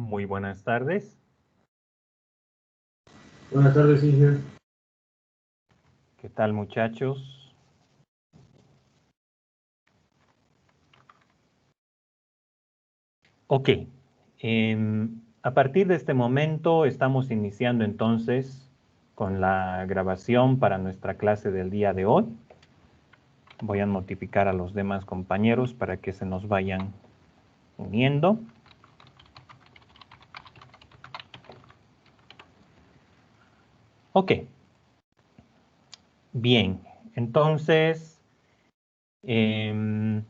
Muy buenas tardes. Buenas tardes, Inge. ¿Qué tal, muchachos? Ok. A partir de este momento estamos iniciando entonces con la grabación para nuestra clase del día de hoy. Voy a notificar a los demás compañeros para que se nos vayan uniendo. Ok. Bien, entonces, en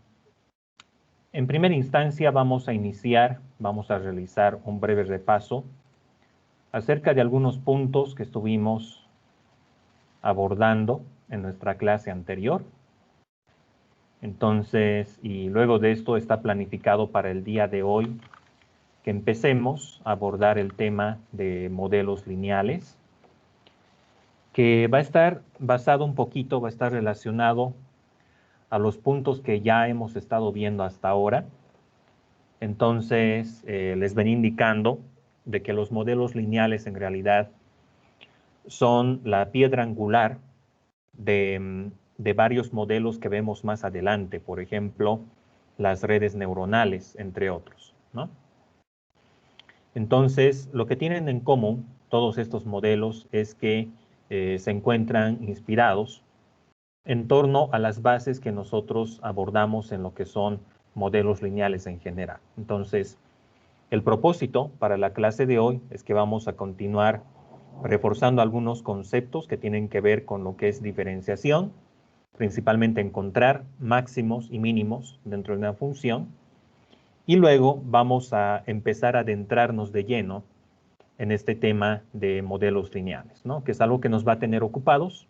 primera instancia vamos a realizar un breve repaso acerca de algunos puntos que estuvimos abordando en nuestra clase anterior. Entonces, y luego de esto está planificado para el día de hoy que empecemos a abordar el tema de modelos lineales, que va a estar basado un poquito, va a estar relacionado a los puntos que ya hemos estado viendo hasta ahora. Entonces, les venía indicando de que los modelos lineales en realidad son la piedra angular de varios modelos que vemos más adelante, por ejemplo, las redes neuronales, entre otros, ¿no? Entonces, lo que tienen en común todos estos modelos es que se encuentran inspirados en torno a las bases que nosotros abordamos en lo que son modelos lineales en general. Entonces, el propósito para la clase de hoy es que vamos a continuar reforzando algunos conceptos que tienen que ver con lo que es diferenciación, principalmente encontrar máximos y mínimos dentro de una función, y luego vamos a empezar a adentrarnos de lleno en este tema de modelos lineales, ¿no? Que es algo que nos va a tener ocupados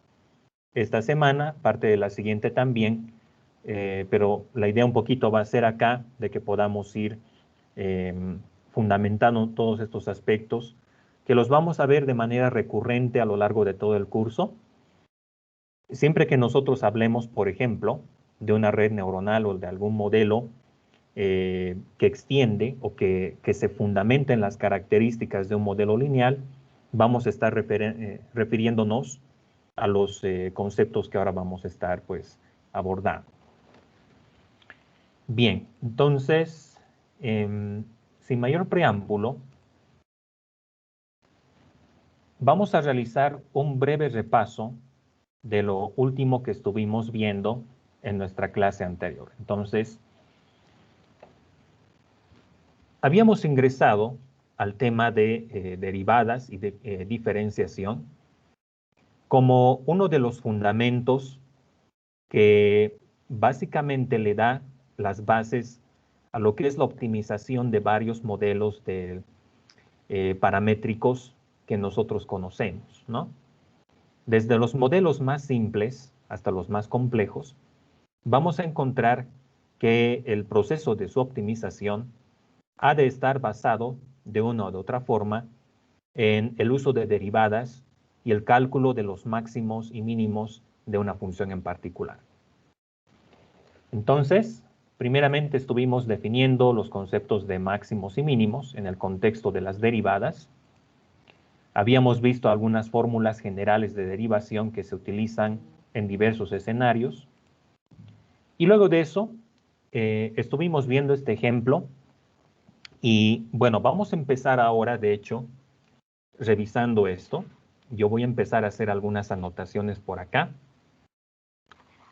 esta semana, parte de la siguiente también, pero la idea un poquito va a ser acá de que podamos ir fundamentando todos estos aspectos, que los vamos a ver de manera recurrente a lo largo de todo el curso. Siempre que nosotros hablemos, por ejemplo, de una red neuronal o de algún modelo que extiende o que se fundamenta en las características de un modelo lineal, vamos a estar refiriéndonos a los conceptos que ahora vamos a estar pues abordando. Bien, entonces, sin mayor preámbulo, vamos a realizar un breve repaso de lo último que estuvimos viendo en nuestra clase anterior. Entonces, habíamos ingresado al tema de derivadas y de diferenciación como uno de los fundamentos que básicamente le da las bases a lo que es la optimización de varios modelos de, paramétricos que nosotros conocemos, ¿no? Desde los modelos más simples hasta los más complejos, vamos a encontrar que el proceso de su optimización ha de estar basado de una o de otra forma en el uso de derivadas y el cálculo de los máximos y mínimos de una función en particular. Entonces, primeramente estuvimos definiendo los conceptos de máximos y mínimos en el contexto de las derivadas. Habíamos visto algunas fórmulas generales de derivación que se utilizan en diversos escenarios. Y luego de eso, estuvimos viendo este ejemplo. Y bueno, vamos a empezar ahora, de hecho, revisando esto. Yo voy a empezar a hacer algunas anotaciones por acá.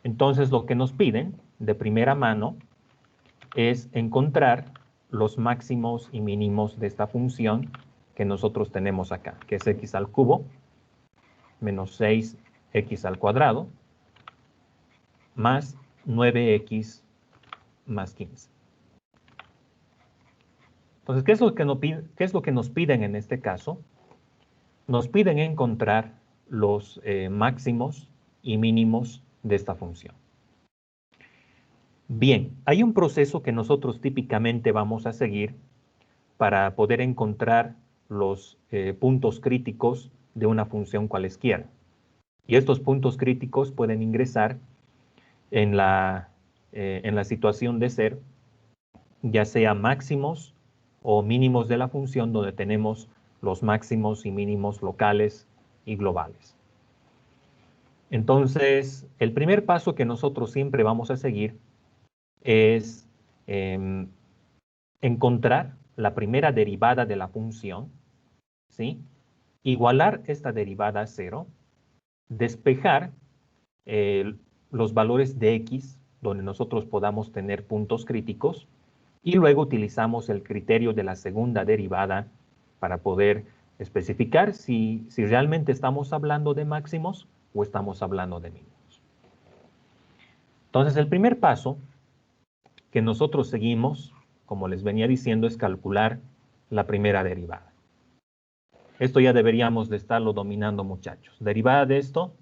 Entonces, lo que nos piden de primera mano es encontrar los máximos y mínimos de esta función que nosotros tenemos acá, que es x al cubo menos 6x al cuadrado más 9x más 15. Entonces, ¿qué es lo que nos piden en este caso? Nos piden encontrar los máximos y mínimos de esta función. Bien, hay un proceso que nosotros típicamente vamos a seguir para poder encontrar los puntos críticos de una función cualesquiera. Y estos puntos críticos pueden ingresar en la situación de ser ya sea máximos o mínimos de la función donde tenemos los máximos y mínimos locales y globales. Entonces, el primer paso que nosotros siempre vamos a seguir es encontrar la primera derivada de la función, ¿sí? Igualar esta derivada a 0, despejar los valores de x donde nosotros podamos tener puntos críticos y luego utilizamos el criterio de la segunda derivada para poder especificar si realmente estamos hablando de máximos o estamos hablando de mínimos. Entonces, el primer paso que nosotros seguimos, como les venía diciendo, es calcular la primera derivada. Esto ya deberíamos de estarlo dominando, muchachos. Derivada de esto,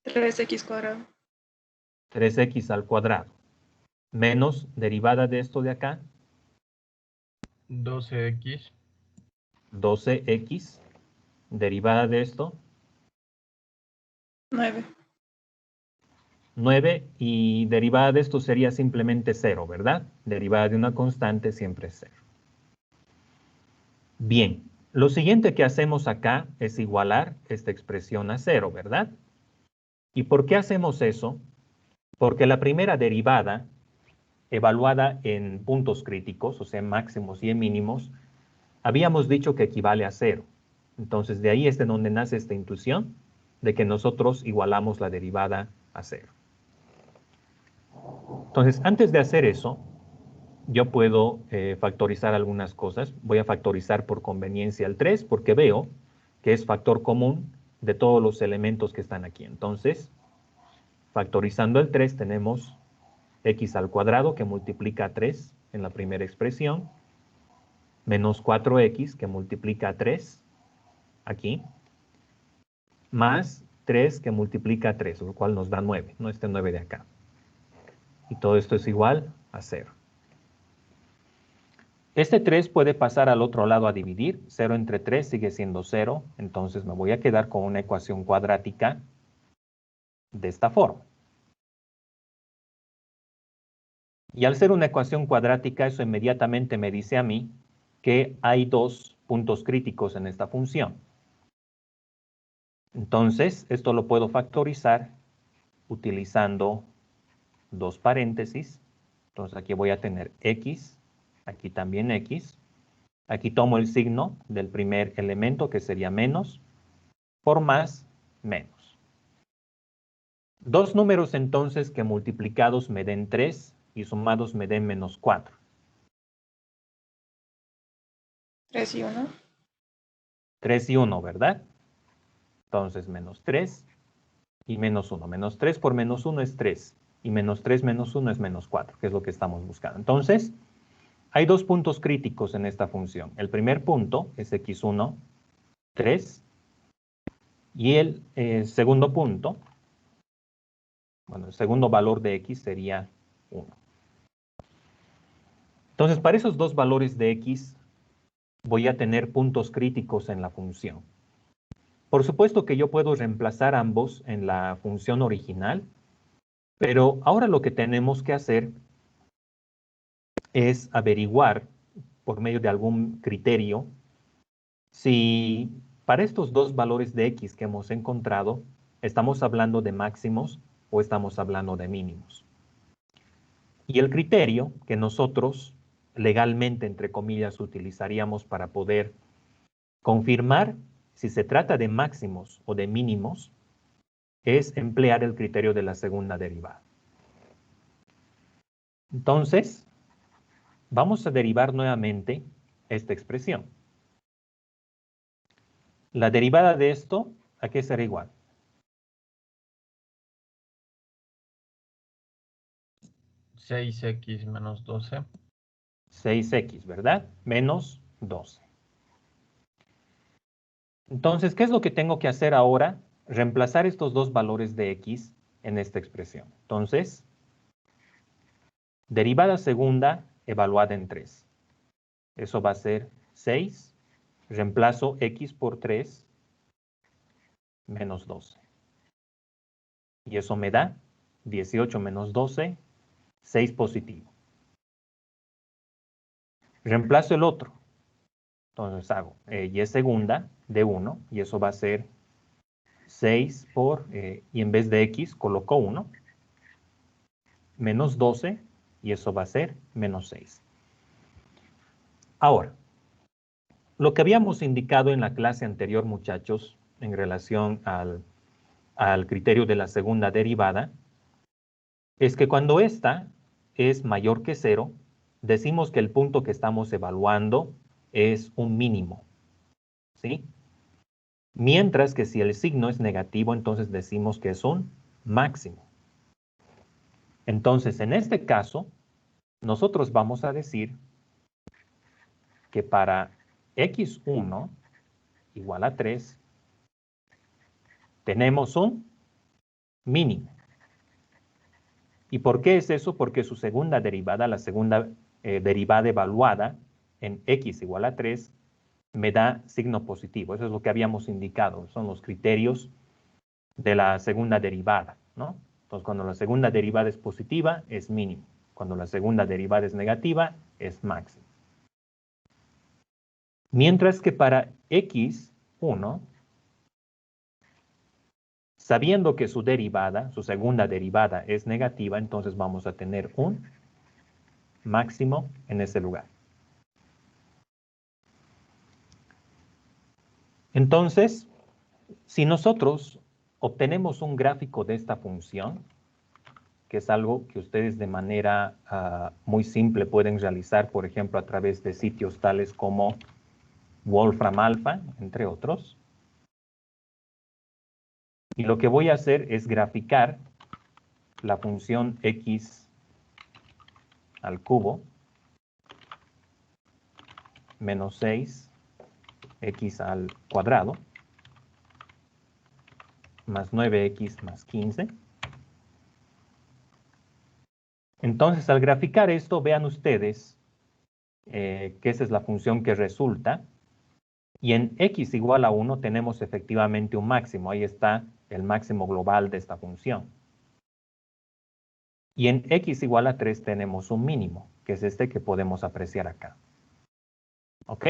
3x cuadrado. 3x al cuadrado. Menos derivada de esto de acá, 12x. 12x. Derivada de esto, 9. 9. Y derivada de esto sería simplemente 0, ¿verdad? Derivada de una constante siempre es 0. Bien, lo siguiente que hacemos acá es igualar esta expresión a 0, ¿verdad? ¿Y por qué hacemos eso? Porque la primera derivada, evaluada en puntos críticos, o sea, en máximos y en mínimos, habíamos dicho que equivale a 0. Entonces, de ahí es de donde nace esta intuición de que nosotros igualamos la derivada a 0. Entonces, antes de hacer eso, yo puedo factorizar algunas cosas. Voy a factorizar por conveniencia el 3 porque veo que es factor común de todos los elementos que están aquí. Entonces, factorizando el 3 tenemos x al cuadrado que multiplica 3 en la primera expresión, menos 4x que multiplica 3 aquí, más 3 que multiplica 3, lo cual nos da 9, no este 9 de acá. Y todo esto es igual a 0. Este 3 puede pasar al otro lado a dividir. 0 entre 3 sigue siendo 0. Entonces me voy a quedar con una ecuación cuadrática de esta forma. Y al ser una ecuación cuadrática, eso inmediatamente me dice a mí que hay dos puntos críticos en esta función. Entonces, esto lo puedo factorizar utilizando dos paréntesis. Entonces aquí voy a tener x, aquí también x. Aquí tomo el signo del primer elemento, que sería menos, por más, menos. Dos números entonces que multiplicados me den 3 y sumados me den menos 4. 3 y 1. 3 y 1, ¿verdad? Entonces menos 3 y menos 1. Menos 3 por menos 1 es 3. Y menos 3 menos 1 es menos 4, que es lo que estamos buscando. Entonces, hay dos puntos críticos en esta función. El primer punto es x1, 3. Y el segundo punto, bueno, el segundo valor de x sería 1. Entonces, para esos dos valores de x, voy a tener puntos críticos en la función. Por supuesto que yo puedo reemplazar ambos en la función original, pero ahora lo que tenemos que hacer es averiguar por medio de algún criterio si para estos dos valores de x que hemos encontrado, estamos hablando de máximos o estamos hablando de mínimos. Y el criterio que nosotros legalmente, entre comillas, utilizaríamos para poder confirmar si se trata de máximos o de mínimos es emplear el criterio de la segunda derivada. Entonces, vamos a derivar nuevamente esta expresión. La derivada de esto, ¿a qué será igual? 6x menos 12. 6x, ¿verdad? Menos 12. Entonces, ¿qué es lo que tengo que hacer ahora? Reemplazar estos dos valores de x en esta expresión. Entonces, derivada segunda evaluada en 3. Eso va a ser 6. Reemplazo x por 3 menos 12. Y eso me da 18 menos 12, 6 positivo. Reemplazo el otro. Entonces hago y es segunda de 1 y eso va a ser 6 por, y en vez de x coloco 1, menos 12 y eso va a ser menos 6. Ahora, lo que habíamos indicado en la clase anterior, muchachos, en relación al criterio de la segunda derivada, es que cuando esta es mayor que 0, decimos que el punto que estamos evaluando es un mínimo, ¿sí? Mientras que si el signo es negativo, entonces decimos que es un máximo. Entonces, en este caso, nosotros vamos a decir que para x1 igual a 3, tenemos un mínimo. ¿Y por qué es eso? Porque su segunda derivada, la segunda derivada evaluada en x igual a 3, me da signo positivo. Eso es lo que habíamos indicado. Son los criterios de la segunda derivada, ¿no? Entonces, cuando la segunda derivada es positiva, es mínimo. Cuando la segunda derivada es negativa, es máximo. Mientras que para x1, sabiendo que su derivada, su segunda derivada es negativa, entonces vamos a tener un máximo en ese lugar. Entonces, si nosotros obtenemos un gráfico de esta función, que es algo que ustedes de manera muy simple pueden realizar, por ejemplo, a través de sitios tales como Wolfram Alpha, entre otros. Y lo que voy a hacer es graficar la función x al cubo menos 6 x al cuadrado más 9x más 15. Entonces, al graficar esto, vean ustedes que esa es la función que resulta. Y en x igual a 1 tenemos efectivamente un máximo. Ahí está el máximo global de esta función. Y en x igual a 3 tenemos un mínimo, que es este que podemos apreciar acá. ¿Ok?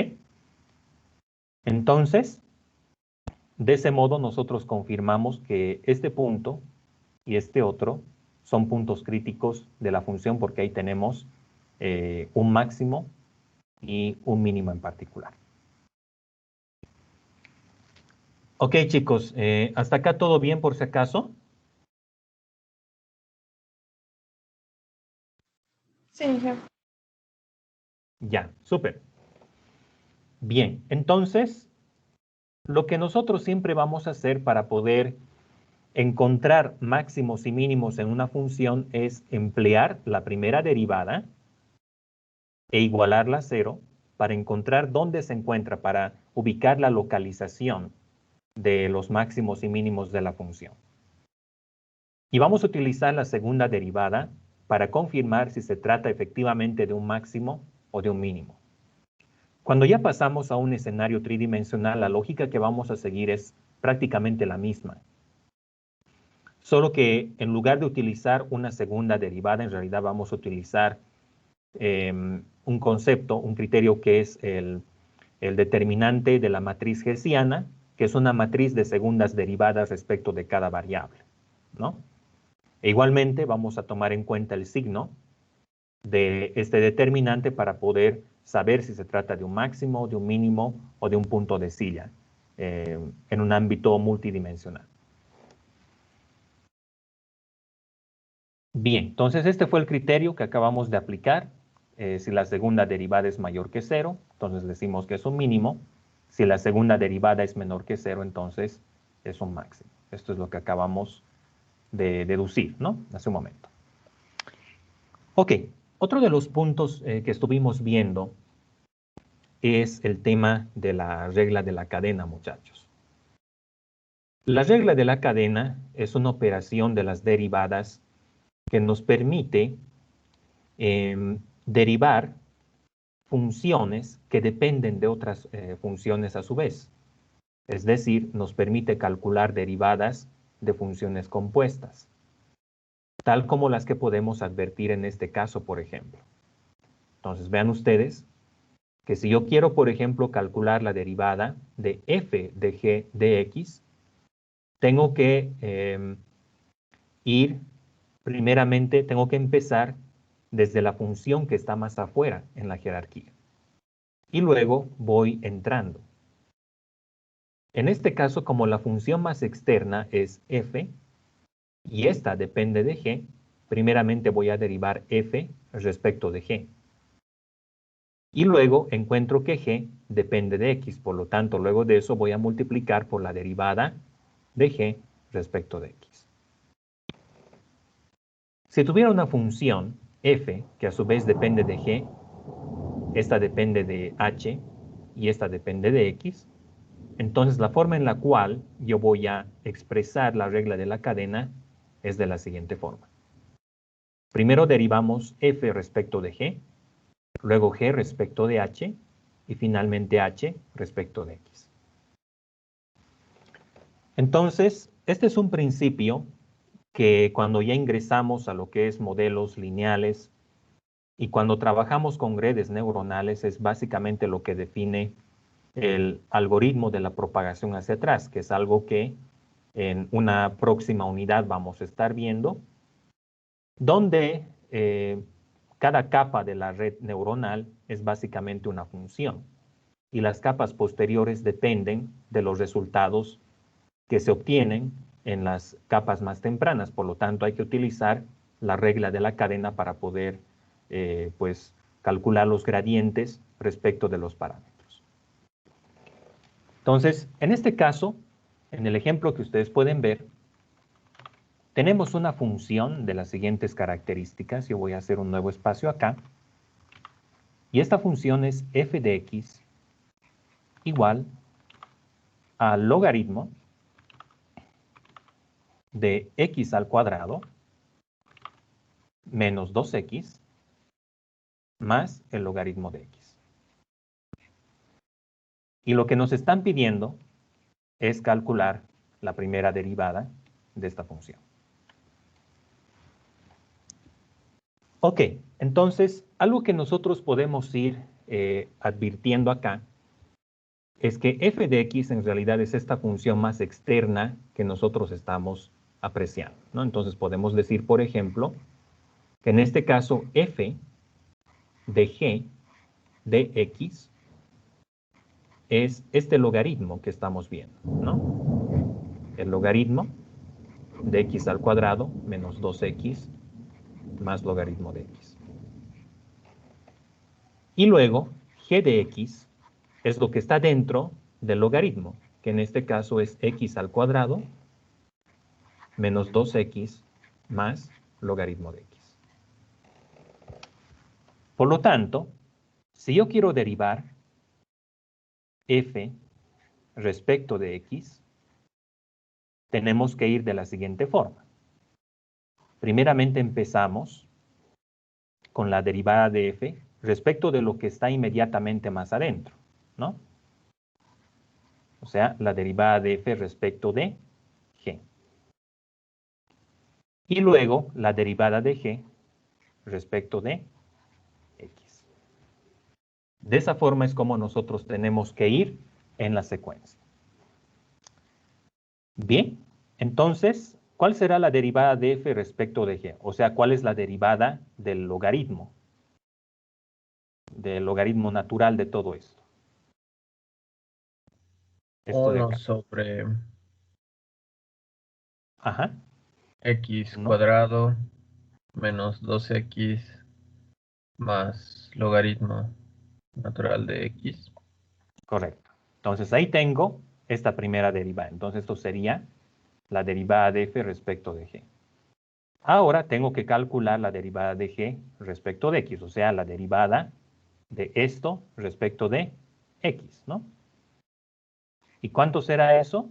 Entonces, de ese modo nosotros confirmamos que este punto y este otro son puntos críticos de la función porque ahí tenemos un máximo y un mínimo en particular. Ok, chicos, hasta acá todo bien por si acaso. Sí, ya. Ya, súper. Bien, entonces, lo que nosotros siempre vamos a hacer para poder encontrar máximos y mínimos en una función es emplear la primera derivada e igualarla a 0 para encontrar dónde se encuentra, para ubicar la localización de los máximos y mínimos de la función. Y vamos a utilizar la segunda derivada para confirmar si se trata efectivamente de un máximo o de un mínimo. Cuando ya pasamos a un escenario tridimensional, la lógica que vamos a seguir es prácticamente la misma. Solo que en lugar de utilizar una segunda derivada, en realidad vamos a utilizar un concepto, un criterio que es el determinante de la matriz hessiana, que es una matriz de segundas derivadas respecto de cada variable, ¿no? E igualmente vamos a tomar en cuenta el signo de este determinante para poder saber si se trata de un máximo, de un mínimo o de un punto de silla en un ámbito multidimensional. Bien, entonces este fue el criterio que acabamos de aplicar. Si la segunda derivada es mayor que 0, entonces decimos que es un mínimo. Si la segunda derivada es menor que 0, entonces es un máximo. Esto es lo que acabamos de deducir, ¿no? Hace un momento. Ok, otro de los puntos que estuvimos viendo es el tema de la regla de la cadena, muchachos. La regla de la cadena es una operación de las derivadas que nos permite derivar funciones que dependen de otras funciones a su vez. Es decir, nos permite calcular derivadas de funciones compuestas, tal como las que podemos advertir en este caso, por ejemplo. Entonces, vean ustedes que si yo quiero, por ejemplo, calcular la derivada de f de g de x, tengo que primeramente, tengo que empezar desde la función que está más afuera en la jerarquía. Y luego voy entrando. En este caso, como la función más externa es f, y esta depende de g, primeramente voy a derivar f respecto de g. Y luego encuentro que g depende de x, por lo tanto, luego de eso voy a multiplicar por la derivada de g respecto de x. Si tuviera una función f, que a su vez depende de g, esta depende de h y esta depende de x, entonces la forma en la cual yo voy a expresar la regla de la cadena es de la siguiente forma. Primero derivamos f respecto de g, luego g respecto de h y finalmente h respecto de x. Entonces, este es un principio que cuando ya ingresamos a lo que es modelos lineales y cuando trabajamos con redes neuronales es básicamente lo que define el algoritmo de la propagación hacia atrás, que es algo que en una próxima unidad vamos a estar viendo, donde cada capa de la red neuronal es básicamente una función y las capas posteriores dependen de los resultados que se obtienen en las capas más tempranas. Por lo tanto, hay que utilizar la regla de la cadena para poder pues, calcular los gradientes respecto de los parámetros. Entonces, en este caso, en el ejemplo que ustedes pueden ver, tenemos una función de las siguientes características. Yo voy a hacer un nuevo espacio acá. Y esta función es f de x igual al logaritmo de x al cuadrado menos 2x más el logaritmo de x. Y lo que nos están pidiendo es calcular la primera derivada de esta función. Ok, entonces, algo que nosotros podemos ir advirtiendo acá es que f de x en realidad es esta función más externa que nosotros estamos apreciando, ¿no? Entonces podemos decir, por ejemplo, que en este caso f de g de x es este logaritmo que estamos viendo, ¿no? El logaritmo de x al cuadrado menos 2x más logaritmo de x. Y luego, g de x es lo que está dentro del logaritmo, que en este caso es x al cuadrado menos 2x más logaritmo de x. Por lo tanto, si yo quiero derivar f respecto de x, tenemos que ir de la siguiente forma. Primeramente empezamos con la derivada de f respecto de lo que está inmediatamente más adentro, ¿no? O sea, la derivada de f respecto de g. Y luego la derivada de g respecto de x. De esa forma es como nosotros tenemos que ir en la secuencia. Bien, entonces, ¿cuál será la derivada de f respecto de g? O sea, ¿cuál es la derivada del logaritmo natural de todo esto? Esto de 1 acá. sobre Ajá. x ¿No? cuadrado menos 2x más logaritmo natural de x. Correcto. Entonces ahí tengo esta primera derivada. Entonces esto sería la derivada de f respecto de g. Ahora tengo que calcular la derivada de g respecto de x, o sea, la derivada de esto respecto de x, ¿no? ¿Y cuánto será eso?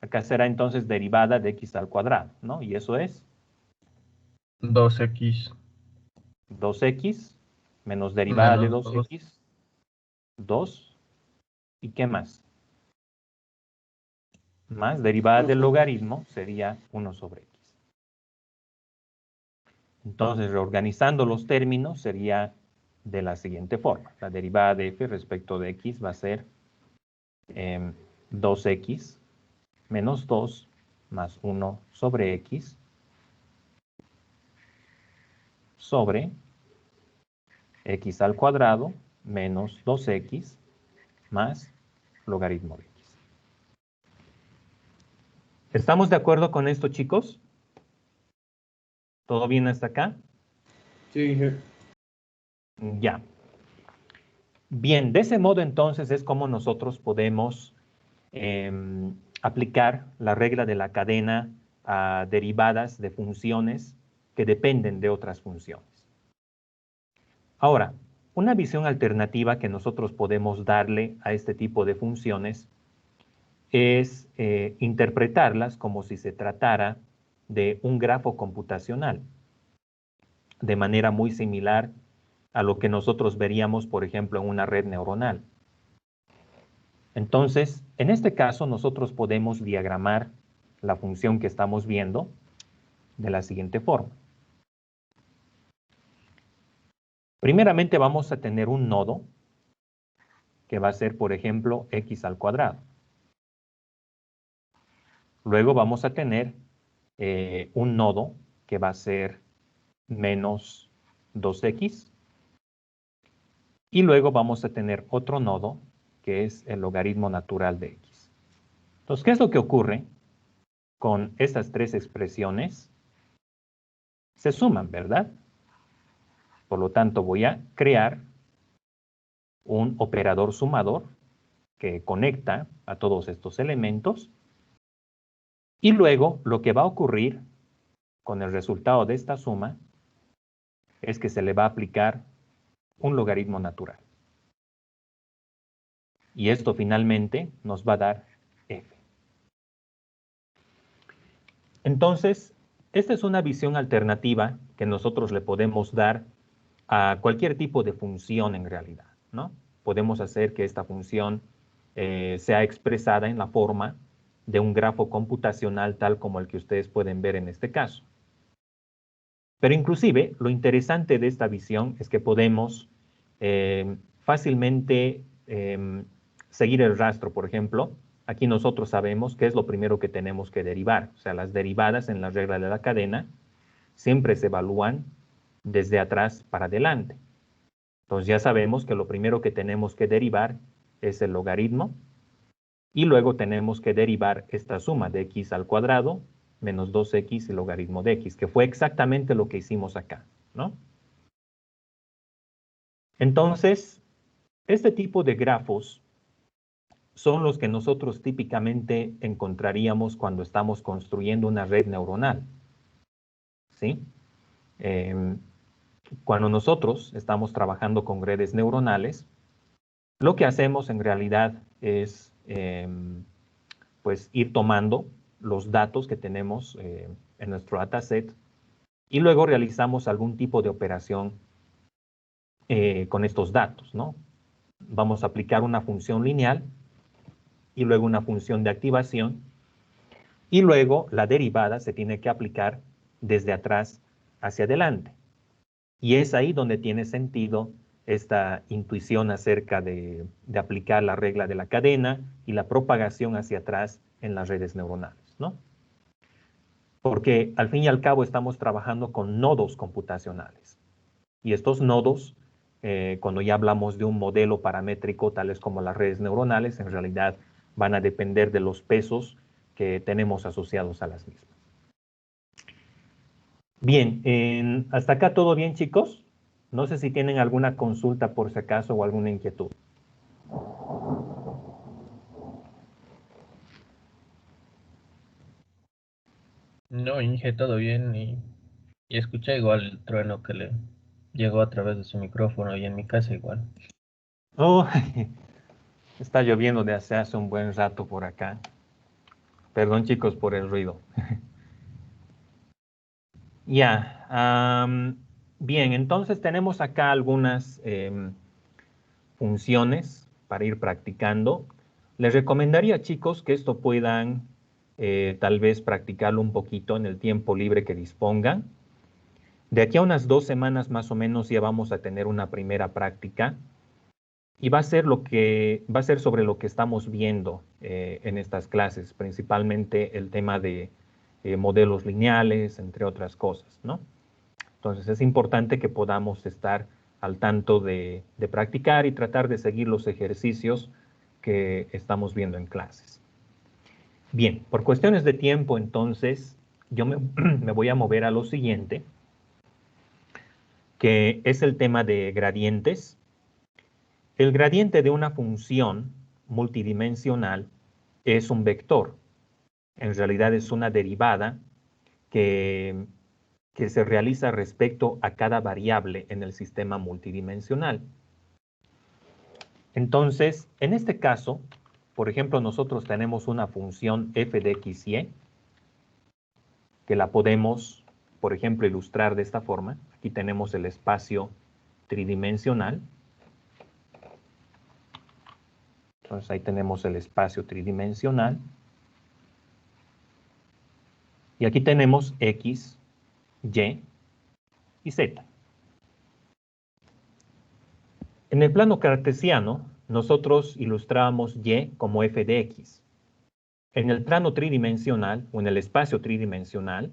Acá será entonces derivada de x al cuadrado, ¿no? Y eso es 2x 2x menos derivada de menos 2. 2x, 2. ¿Y qué más? Más derivada del logaritmo sería 1 sobre x. Entonces, reorganizando los términos, sería de la siguiente forma. La derivada de f respecto de x va a ser 2x menos 2 más 1 sobre x sobre x al cuadrado menos 2x más logaritmo de x. ¿Estamos de acuerdo con esto, chicos? ¿Todo bien hasta acá? Sí, Ya. Bien, de ese modo entonces es como nosotros podemos aplicar la regla de la cadena a derivadas de funciones que dependen de otras funciones. Ahora, una visión alternativa que nosotros podemos darle a este tipo de funciones es interpretarlas como si se tratara de un grafo computacional, de manera muy similar a lo que nosotros veríamos, por ejemplo, en una red neuronal. Entonces, en este caso, nosotros podemos diagramar la función que estamos viendo de la siguiente forma. Primeramente vamos a tener un nodo que va a ser, por ejemplo, x al cuadrado. Luego vamos a tener un nodo que va a ser menos 2x. Y luego vamos a tener otro nodo que es el logaritmo natural de x. Entonces, ¿qué es lo que ocurre con estas tres expresiones? Se suman, ¿verdad? Por lo tanto, voy a crear un operador sumador que conecta a todos estos elementos. Y luego, lo que va a ocurrir con el resultado de esta suma es que se le va a aplicar un logaritmo natural. Y esto finalmente nos va a dar f. Entonces, esta es una visión alternativa que nosotros le podemos dar a cualquier tipo de función en realidad, ¿no? Podemos hacer que esta función sea expresada en la forma de un grafo computacional tal como el que ustedes pueden ver en este caso. Pero inclusive, lo interesante de esta visión es que podemos fácilmente seguir el rastro. Por ejemplo, aquí nosotros sabemos qué es lo primero que tenemos que derivar. O sea, las derivadas en la regla de la cadena siempre se evalúan desde atrás para adelante. Entonces ya sabemos que lo primero que tenemos que derivar es el logaritmo y luego tenemos que derivar esta suma de x al cuadrado menos 2x y logaritmo de x, que fue exactamente lo que hicimos acá, ¿no? Entonces, este tipo de grafos son los que nosotros típicamente encontraríamos cuando estamos construyendo una red neuronal, ¿sí? Cuando nosotros estamos trabajando con redes neuronales, lo que hacemos en realidad es pues ir tomando los datos que tenemos en nuestro dataset y luego realizamos algún tipo de operación con estos datos, ¿no? Vamos a aplicar una función lineal y luego una función de activación y luego la derivada se tiene que aplicar desde atrás hacia adelante. Y es ahí donde tiene sentido esta intuición acerca de aplicar la regla de la cadena y la propagación hacia atrás en las redes neuronales, ¿no? Porque al fin y al cabo estamos trabajando con nodos computacionales. Y estos nodos, cuando ya hablamos de un modelo paramétrico, tales como las redes neuronales, en realidad van a depender de los pesos que tenemos asociados a las mismas. Bien, hasta acá todo bien, chicos. No sé si tienen alguna consulta por si acaso o alguna inquietud. No, Inge, todo bien y escuché igual el trueno que le llegó a través de su micrófono y en mi casa igual. Oh, está lloviendo de hace un buen rato por acá. Perdón, chicos, por el ruido. Ya, bien, entonces tenemos acá algunas funciones para ir practicando. Les recomendaría, chicos, que esto puedan tal vez practicarlo un poquito en el tiempo libre que dispongan. De aquí a unas 2 semanas más o menos ya vamos a tener una primera práctica y va a ser sobre lo que estamos viendo en estas clases, principalmente el tema de modelos lineales, entre otras cosas, ¿no? Entonces es importante que podamos estar al tanto de practicar y tratar de seguir los ejercicios que estamos viendo en clases. Bien, por cuestiones de tiempo, entonces, yo me voy a mover a lo siguiente, que es el tema de gradientes. El gradiente de una función multidimensional es un vector. En realidad es una derivada que se realiza respecto a cada variable en el sistema multidimensional. Entonces, en este caso, por ejemplo, nosotros tenemos una función f de x, y, que la podemos, por ejemplo, ilustrar de esta forma. Aquí tenemos el espacio tridimensional. Entonces ahí tenemos el espacio tridimensional. Y aquí tenemos x, y y z. En el plano cartesiano, nosotros ilustrábamos y como f de x. En el plano tridimensional, o en el espacio tridimensional,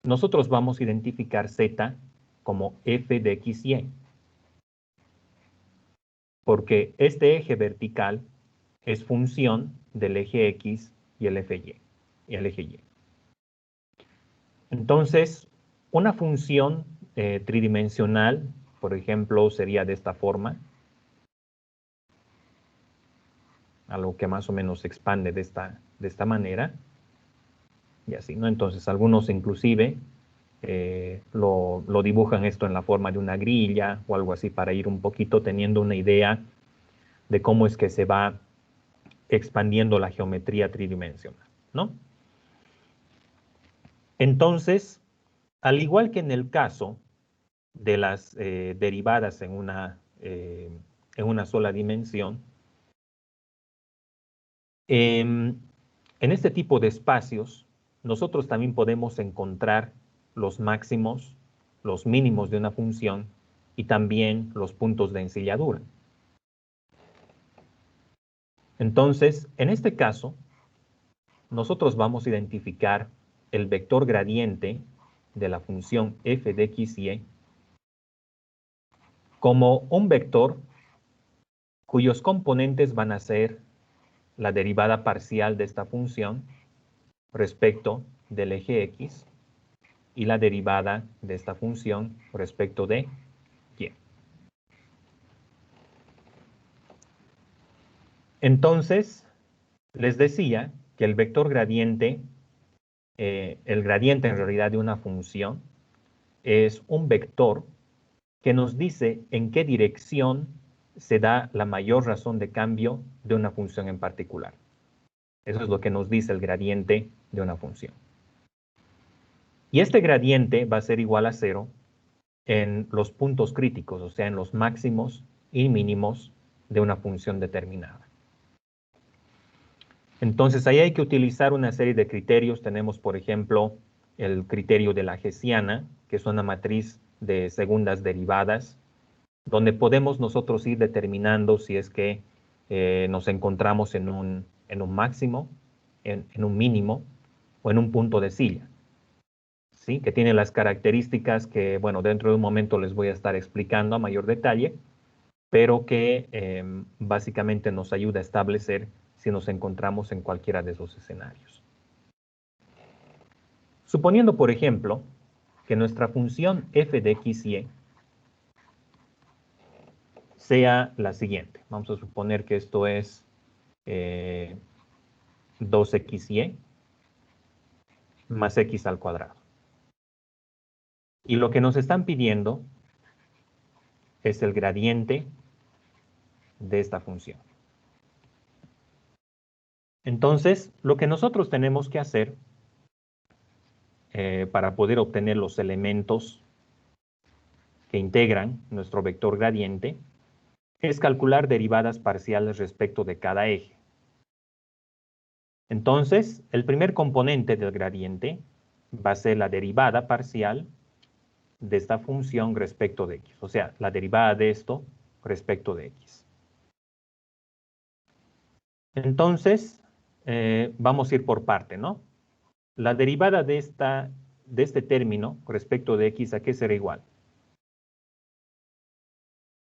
nosotros vamos a identificar z como f de x, y. Porque este eje vertical es función del eje x y el eje y. Entonces, una función tridimensional, por ejemplo, sería de esta forma, algo que más o menos se expande de esta manera, y así, ¿no? Entonces, algunos inclusive lo dibujan esto en la forma de una grilla o algo así para ir un poquito teniendo una idea de cómo es que se va expandiendo la geometría tridimensional, ¿no? Entonces, al igual que en el caso de las derivadas en una sola dimensión, en este tipo de espacios, nosotros también podemos encontrar los máximos, los mínimos de una función y también los puntos de ensilladura. Entonces, en este caso, nosotros vamos a identificar el vector gradiente de la función f de x, y como un vector cuyos componentes van a ser la derivada parcial de esta función respecto del eje x y la derivada de esta función respecto de y. Entonces, les decía que el vector gradiente, el gradiente en realidad de una función, es un vector que nos dice en qué dirección se da la mayor razón de cambio de una función en particular. Eso es lo que nos dice el gradiente de una función. Y este gradiente va a ser igual a 0 en los puntos críticos, o sea, en los máximos y mínimos de una función determinada. Entonces, ahí hay que utilizar una serie de criterios. Tenemos, por ejemplo, el criterio de la hessiana, que es una matriz de segundas derivadas, donde podemos nosotros ir determinando si es que nos encontramos en un máximo, en un mínimo o en un punto de silla, ¿sí? Que tiene las características que, bueno, dentro de un momento les voy a estar explicando a mayor detalle, pero que básicamente nos ayuda a establecer si nos encontramos en cualquiera de esos escenarios. Suponiendo, por ejemplo, que nuestra función f de x, y sea la siguiente. Vamos a suponer que esto es 2xy más x al cuadrado. Y lo que nos están pidiendo es el gradiente de esta función. Entonces, lo que nosotros tenemos que hacer para poder obtener los elementos que integran nuestro vector gradiente es calcular derivadas parciales respecto de cada eje. Entonces, el primer componente del gradiente va a ser la derivada parcial de esta función respecto de x. O sea, la derivada de esto respecto de x. Entonces, vamos a ir por parte, ¿no? La derivada de este término respecto de x, ¿a qué será igual?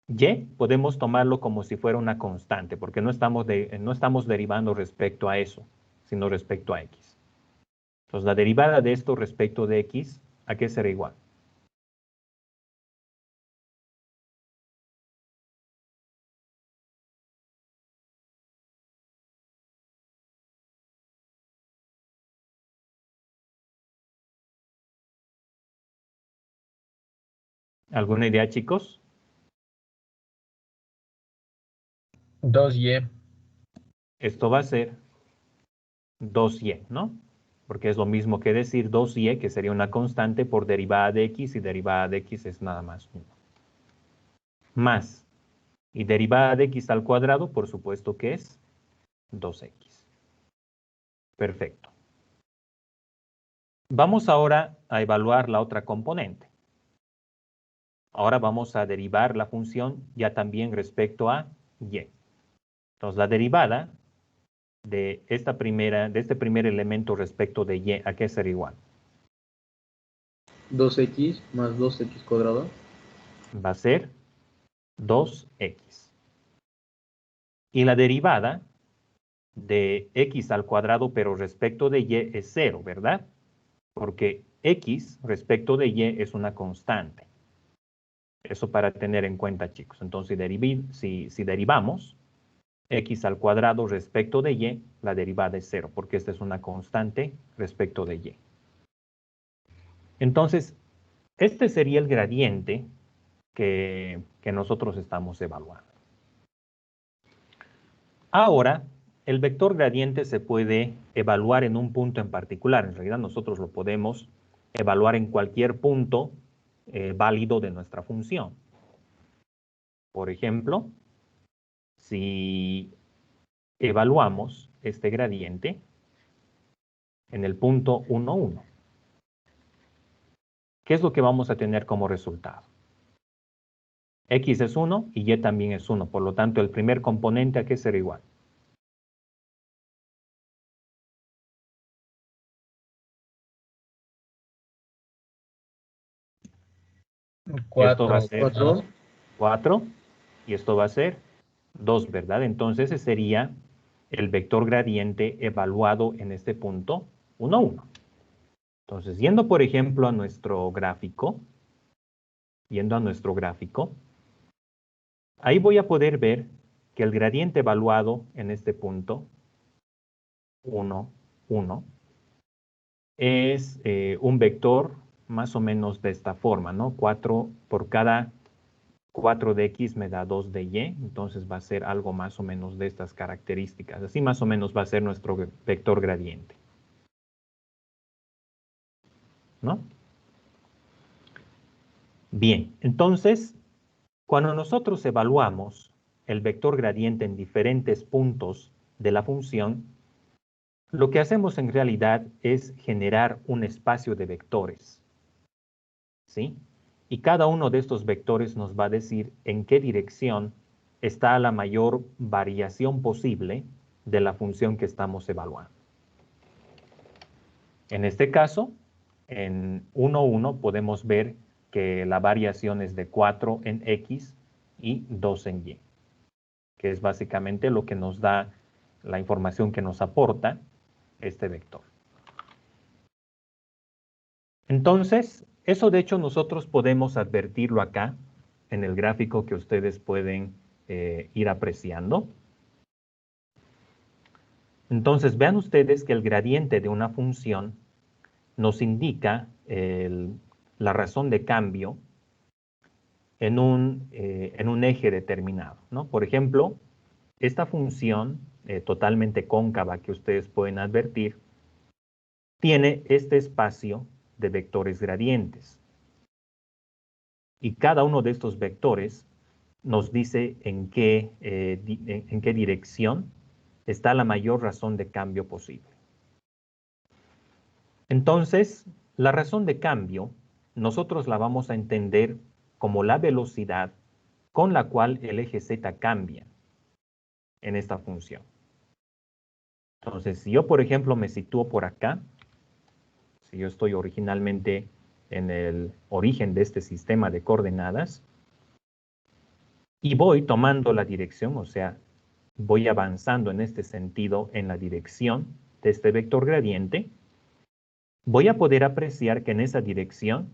Y podemos tomarlo como si fuera una constante, porque no estamos derivando respecto a eso, sino respecto a x. Entonces, la derivada de esto respecto de x, ¿a qué será igual? ¿Alguna idea, chicos? 2y. Esto va a ser 2y, ¿no? Porque es lo mismo que decir 2y, que sería una constante por derivada de x, y derivada de x es nada más 1. Más, y derivada de x al cuadrado, por supuesto que es 2x. Perfecto. Vamos ahora a evaluar la otra componente. Ahora vamos a derivar la función ya también respecto a y. Entonces, la derivada de este primer elemento respecto de y, ¿a qué será igual? 2x más 2x cuadrado. Va a ser 2x. Y la derivada de x al cuadrado, pero respecto de y es 0, ¿verdad? Porque x respecto de y es una constante. Eso para tener en cuenta, chicos. Entonces, si derivamos x al cuadrado respecto de y, la derivada es 0, porque esta es una constante respecto de y. Entonces, este sería el gradiente que nosotros estamos evaluando. Ahora, el vector gradiente se puede evaluar en un punto en particular. En realidad, nosotros lo podemos evaluar en cualquier punto válido de nuestra función. Por ejemplo, si evaluamos este gradiente en el punto 1, 1, ¿qué es lo que vamos a tener como resultado? X es 1 y Y también es 1. Por lo tanto, el primer componente, ¿a qué será igual? Esto va a 4. ser 4. 4 y esto va a ser 2, ¿verdad? Entonces, ese sería el vector gradiente evaluado en este punto 1, 1. Entonces, yendo, por ejemplo, a nuestro gráfico, ahí voy a poder ver que el gradiente evaluado en este punto 1, 1 es un vector más o menos de esta forma, ¿no? 4 por cada 4 de x me da 2 de y, entonces va a ser algo más o menos de estas características. Así más o menos va a ser nuestro vector gradiente, ¿no? Bien, entonces, cuando nosotros evaluamos el vector gradiente en diferentes puntos de la función, lo que hacemos en realidad es generar un espacio de vectores, ¿sí? Y cada uno de estos vectores nos va a decir en qué dirección está la mayor variación posible de la función que estamos evaluando. En este caso, en 1, 1 podemos ver que la variación es de 4 en x y 2 en y, que es básicamente lo que nos da la información que nos aporta este vector. Entonces, eso de hecho nosotros podemos advertirlo acá en el gráfico que ustedes pueden ir apreciando. Entonces, vean ustedes que el gradiente de una función nos indica la razón de cambio en un eje determinado, ¿no? Por ejemplo, esta función totalmente cóncava que ustedes pueden advertir tiene este espacio de vectores gradientes. Y cada uno de estos vectores nos dice en qué dirección está la mayor razón de cambio posible. Entonces, la razón de cambio nosotros la vamos a entender como la velocidad con la cual el eje Z cambia en esta función. Entonces, si yo, por ejemplo, me sitúo por acá, si yo estoy originalmente en el origen de este sistema de coordenadas, y voy tomando la dirección, o sea, voy avanzando en este sentido en la dirección de este vector gradiente, voy a poder apreciar que en esa dirección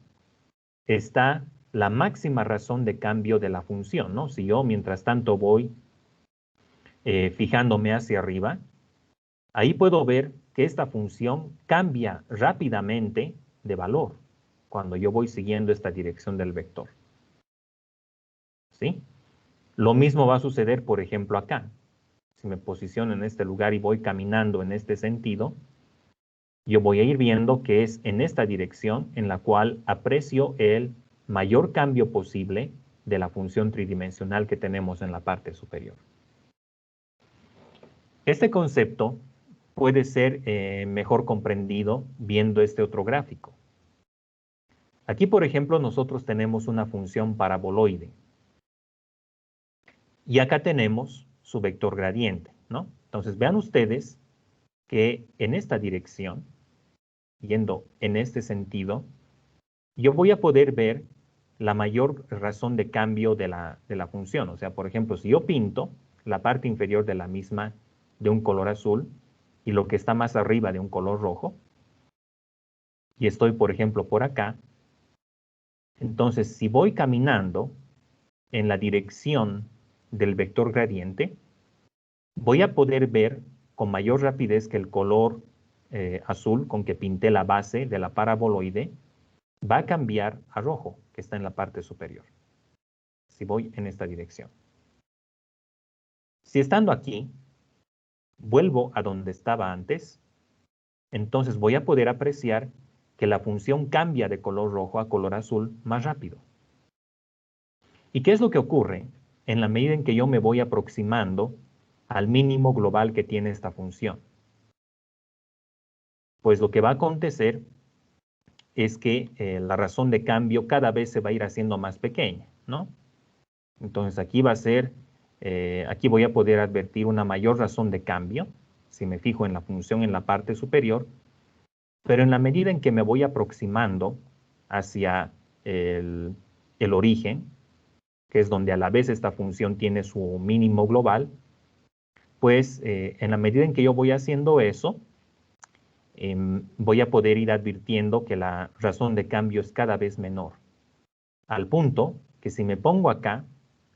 está la máxima razón de cambio de la función, ¿no? Si yo, mientras tanto, voy fijándome hacia arriba, ahí puedo ver que esta función cambia rápidamente de valor cuando yo voy siguiendo esta dirección del vector. ¿Sí? Lo mismo va a suceder, por ejemplo, acá. Si me posiciono en este lugar y voy caminando en este sentido, yo voy a ir viendo que es en esta dirección en la cual aprecio el mayor cambio posible de la función tridimensional que tenemos en la parte superior. Este concepto puede ser mejor comprendido viendo este otro gráfico. Aquí, por ejemplo, nosotros tenemos una función paraboloide. Y acá tenemos su vector gradiente, ¿no? Entonces, vean ustedes que en esta dirección, yendo en este sentido, yo voy a poder ver la mayor razón de cambio de la función. O sea, por ejemplo, si yo pinto la parte inferior de la misma de un color azul y lo que está más arriba de un color rojo, y estoy, por ejemplo, por acá, entonces si voy caminando en la dirección del vector gradiente, voy a poder ver con mayor rapidez que el color azul con que pinté la base de la paraboloide va a cambiar a rojo, que está en la parte superior, si voy en esta dirección. Si estando aquí, vuelvo a donde estaba antes, entonces voy a poder apreciar que la función cambia de color rojo a color azul más rápido. ¿Y qué es lo que ocurre en la medida en que yo me voy aproximando al mínimo global que tiene esta función? Pues lo que va a acontecer es que la razón de cambio cada vez se va a ir haciendo más pequeña, ¿no? Entonces aquí va a ser, aquí voy a poder advertir una mayor razón de cambio, si me fijo en la función en la parte superior, pero en la medida en que me voy aproximando hacia el origen, que es donde a la vez esta función tiene su mínimo global, pues en la medida en que yo voy haciendo eso, voy a poder ir advirtiendo que la razón de cambio es cada vez menor, al punto que si me pongo acá,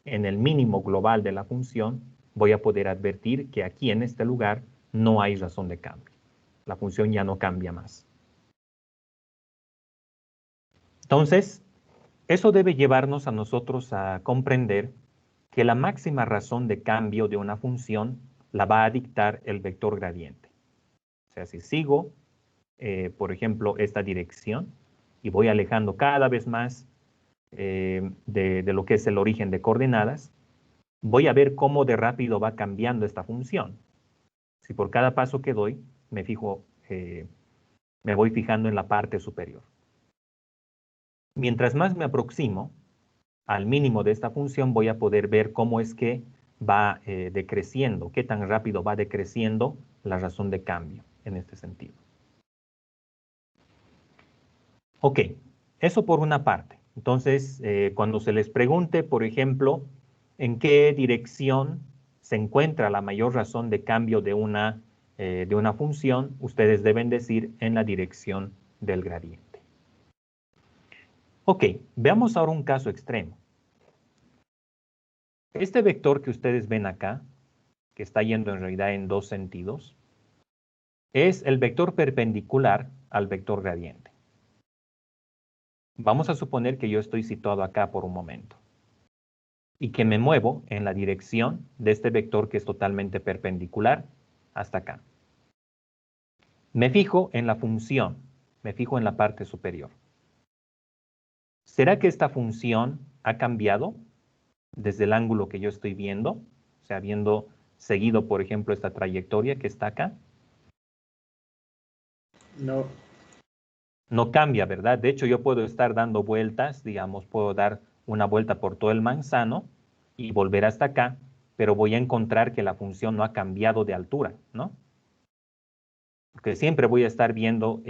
en el mínimo global de la función, voy a poder advertir que aquí en este lugar no hay razón de cambio. La función ya no cambia más. Entonces, eso debe llevarnos a nosotros a comprender que la máxima razón de cambio de una función la va a dictar el vector gradiente. O sea, si sigo, por ejemplo, esta dirección y voy alejando cada vez más de lo que es el origen de coordenadas, voy a ver cómo de rápido va cambiando esta función. Si por cada paso que doy, me voy fijando en la parte superior. Mientras más me aproximo al mínimo de esta función, voy a poder ver cómo es que va decreciendo, qué tan rápido va decreciendo la razón de cambio en este sentido. Ok, eso por una parte. Entonces, cuando se les pregunte, por ejemplo, en qué dirección se encuentra la mayor razón de cambio de una función, ustedes deben decir en la dirección del gradiente. Ok, veamos ahora un caso extremo. Este vector que ustedes ven acá, que está yendo en realidad en dos sentidos, es el vector perpendicular al vector gradiente. Vamos a suponer que yo estoy situado acá por un momento y que me muevo en la dirección de este vector que es totalmente perpendicular hasta acá. Me fijo en la función, me fijo en la parte superior. ¿Será que esta función ha cambiado desde el ángulo que yo estoy viendo? O sea, habiendo seguido, por ejemplo, esta trayectoria que está acá. No. No cambia, ¿verdad? De hecho, yo puedo estar dando vueltas, digamos, puedo dar una vuelta por todo el manzano y volver hasta acá, pero voy a encontrar que la función no ha cambiado de altura, ¿no? Porque siempre voy a estar viendo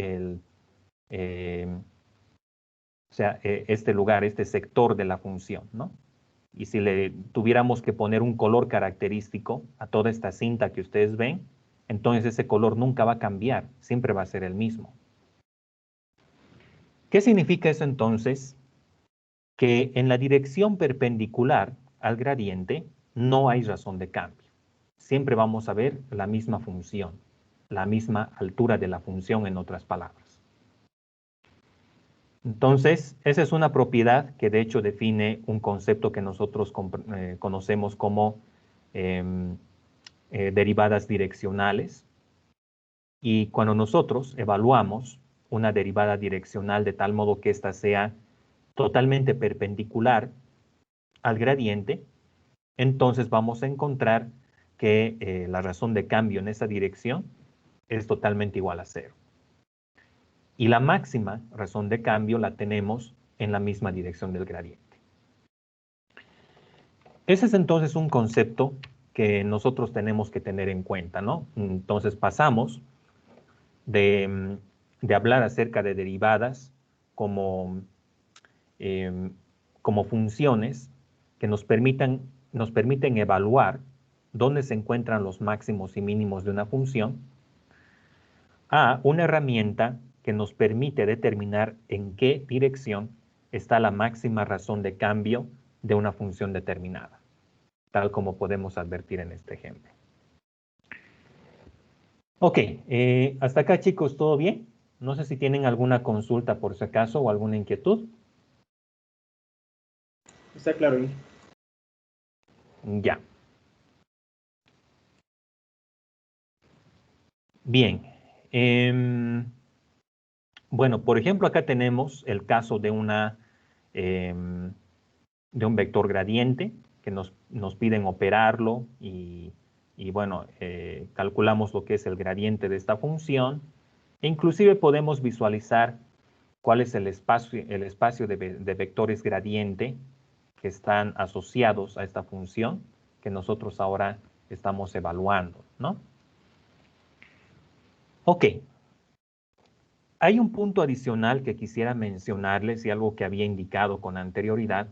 este lugar, este sector de la función, ¿no? Y si le tuviéramos que poner un color característico a toda esta cinta que ustedes ven, entonces ese color nunca va a cambiar, siempre va a ser el mismo. ¿Qué significa eso entonces? Que en la dirección perpendicular al gradiente no hay razón de cambio. Siempre vamos a ver la misma función, la misma altura de la función, en otras palabras. Entonces, esa es una propiedad que de hecho define un concepto que nosotros conocemos como derivadas direccionales. Y cuando nosotros evaluamos una derivada direccional de tal modo que ésta sea totalmente perpendicular al gradiente, entonces vamos a encontrar que la razón de cambio en esa dirección es totalmente igual a 0. Y la máxima razón de cambio la tenemos en la misma dirección del gradiente. Ese es entonces un concepto que nosotros tenemos que tener en cuenta, ¿no? Entonces pasamos de hablar acerca de derivadas como funciones que nos permiten evaluar dónde se encuentran los máximos y mínimos de una función, a una herramienta que nos permite determinar en qué dirección está la máxima razón de cambio de una función determinada, tal como podemos advertir en este ejemplo. Ok, hasta acá, chicos, ¿todo bien? No sé si tienen alguna consulta por si acaso o alguna inquietud. Está claro. Ya. Bien. Bueno, por ejemplo, acá tenemos el caso de de un vector gradiente que nos piden operarlo y bueno, calculamos lo que es el gradiente de esta función e inclusive podemos visualizar cuál es el espacio de vectores gradiente que están asociados a esta función que nosotros ahora estamos evaluando, ¿no? Ok. Hay un punto adicional que quisiera mencionarles y algo que había indicado con anterioridad,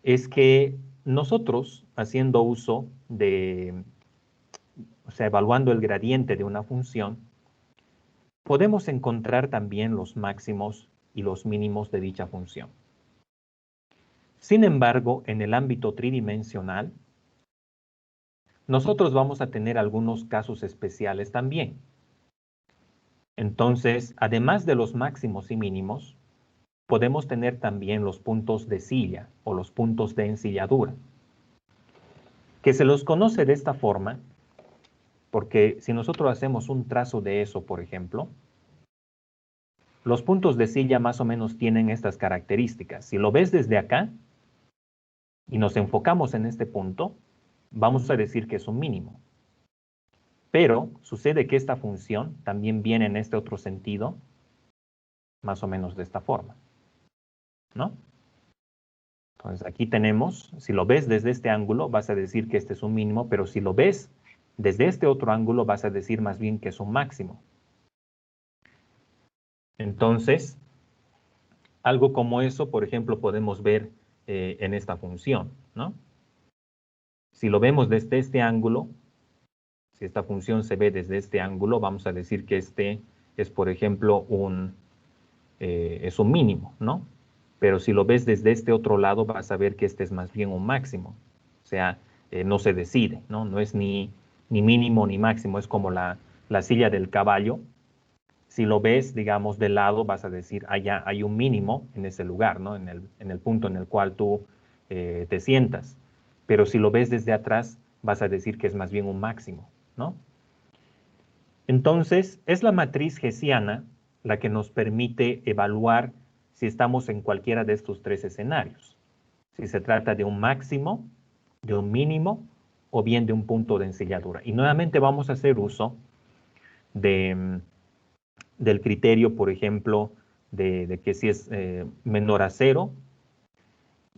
es que nosotros, haciendo uso evaluando el gradiente de una función, podemos encontrar también los máximos y los mínimos de dicha función. Sin embargo, en el ámbito tridimensional, nosotros vamos a tener algunos casos especiales también. Entonces, además de los máximos y mínimos, podemos tener también los puntos de silla o los puntos de ensilladura, que se los conoce de esta forma, porque si nosotros hacemos un trazo de eso, por ejemplo, los puntos de silla más o menos tienen estas características. Si lo ves desde acá y nos enfocamos en este punto, vamos a decir que es un mínimo. Pero sucede que esta función también viene en este otro sentido, más o menos de esta forma, ¿no? Entonces aquí tenemos, si lo ves desde este ángulo, vas a decir que este es un mínimo, pero si lo ves desde este otro ángulo, vas a decir más bien que es un máximo. Entonces, algo como eso, por ejemplo, podemos ver en esta función, ¿no? Si lo vemos desde este ángulo, si esta función se ve desde este ángulo, vamos a decir que este es, por ejemplo, es un mínimo, ¿no? Pero si lo ves desde este otro lado, vas a ver que este es más bien un máximo. O sea, no se decide, ¿no? No es ni mínimo ni máximo, es como la silla del caballo. Si lo ves, digamos, de lado, vas a decir, allá hay un mínimo en ese lugar, ¿no? En el punto en el cual tú te sientas. Pero si lo ves desde atrás, vas a decir que es más bien un máximo, ¿no? Entonces, es la matriz hessiana la que nos permite evaluar si estamos en cualquiera de estos tres escenarios. Si se trata de un máximo, de un mínimo o bien de un punto de ensilladura. Y nuevamente vamos a hacer uso de del criterio, por ejemplo, de que si es menor a 0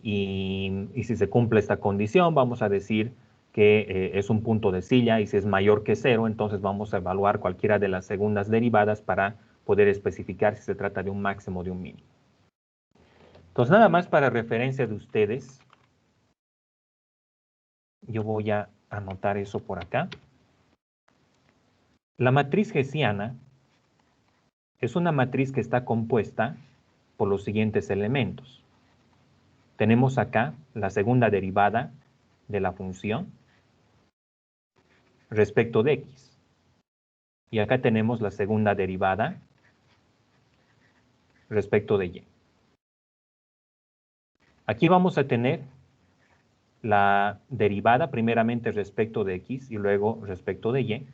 y si se cumple esta condición, vamos a decir que es un punto de silla, y si es mayor que 0, entonces vamos a evaluar cualquiera de las segundas derivadas para poder especificar si se trata de un máximo o de un mínimo. Entonces, nada más para referencia de ustedes, yo voy a anotar eso por acá. La matriz hessiana es una matriz que está compuesta por los siguientes elementos. Tenemos acá la segunda derivada de la función respecto de x. Y acá tenemos la segunda derivada respecto de y. Aquí vamos a tener la derivada primeramente respecto de x y luego respecto de y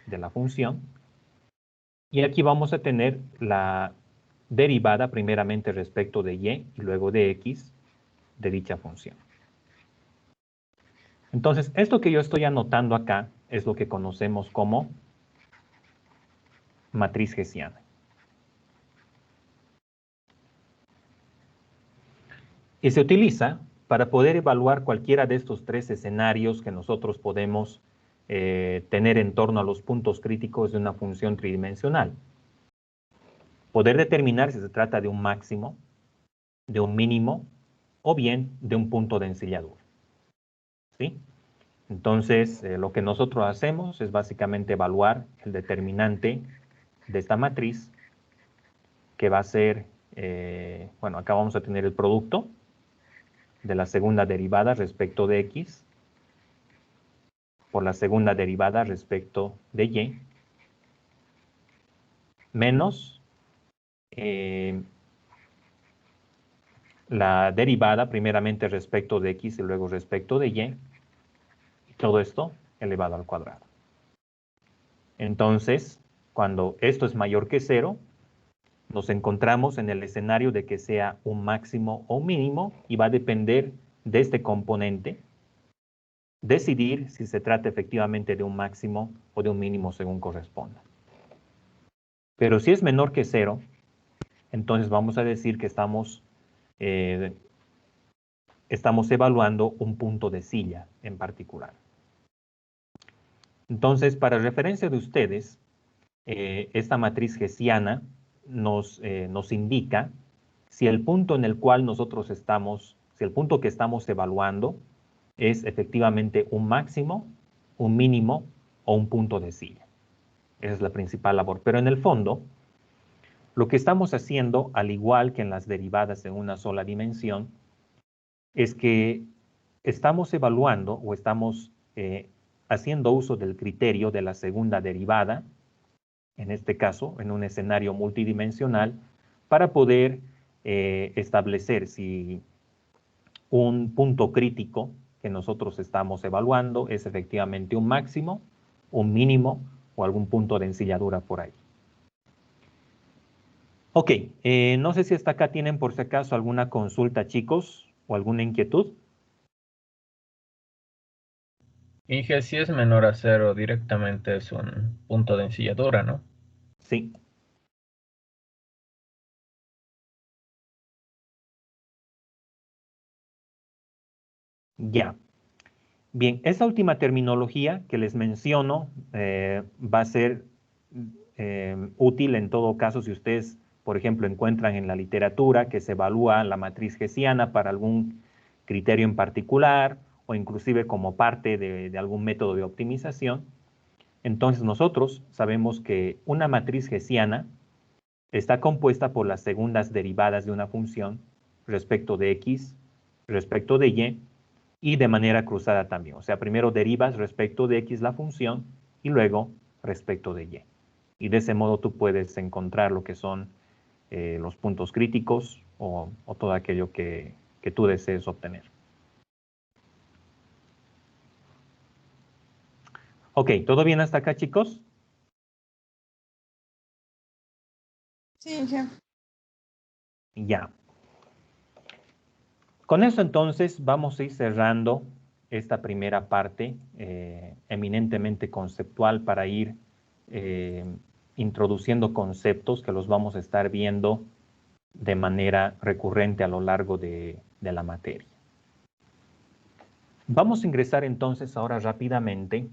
de la función. Y aquí vamos a tener la derivada primeramente respecto de y luego de x de dicha función. Entonces, esto que yo estoy anotando acá es lo que conocemos como matriz hessiana. Y se utiliza para poder evaluar cualquiera de estos tres escenarios que nosotros podemos tener en torno a los puntos críticos de una función tridimensional. Poder determinar si se trata de un máximo, de un mínimo, o bien de un punto de ensilladura. ¿Sí? Entonces, lo que nosotros hacemos es básicamente evaluar el determinante de esta matriz, que va a ser, bueno, acá vamos a tener el producto de la segunda derivada respecto de x por la segunda derivada respecto de y, menos la derivada primeramente respecto de x y luego respecto de y todo esto elevado al cuadrado. Entonces, cuando esto es mayor que 0, nos encontramos en el escenario de que sea un máximo o un mínimo, y va a depender de este componente decidir si se trata efectivamente de un máximo o de un mínimo según corresponda. Pero si es menor que 0, entonces vamos a decir que estamos evaluando un punto de silla en particular. Entonces, para referencia de ustedes, esta matriz hessiana nos indica si el punto en el cual nosotros estamos, si el punto que estamos evaluando es efectivamente un máximo, un mínimo o un punto de silla. Esa es la principal labor. Pero en el fondo, lo que estamos haciendo, al igual que en las derivadas en una sola dimensión, es que estamos evaluando o estamos haciendo uso del criterio de la segunda derivada, en este caso, en un escenario multidimensional, para poder establecer si un punto crítico que nosotros estamos evaluando es efectivamente un máximo, un mínimo o algún punto de ensilladura por ahí. Ok, no sé si hasta acá tienen por si acaso alguna consulta, chicos, o alguna inquietud. Inge, si es menor a 0, directamente es un punto de ensilladura, ¿no? Sí. Ya. Bien, esa última terminología que les menciono va a ser útil en todo caso si ustedes, por ejemplo, encuentran en la literatura que se evalúa la matriz hessiana para algún criterio en particular o inclusive como parte de algún método de optimización. Entonces nosotros sabemos que una matriz hessiana está compuesta por las segundas derivadas de una función respecto de x, respecto de y de manera cruzada también. O sea, primero derivas respecto de x la función y luego respecto de y. Y de ese modo tú puedes encontrar lo que son los puntos críticos o todo aquello que tú desees obtener. Ok, ¿todo bien hasta acá, chicos? Sí, ya. Ya. Con eso entonces vamos a ir cerrando esta primera parte eminentemente conceptual para ir introduciendo conceptos que los vamos a estar viendo de manera recurrente a lo largo de la materia. Vamos a ingresar entonces ahora rápidamente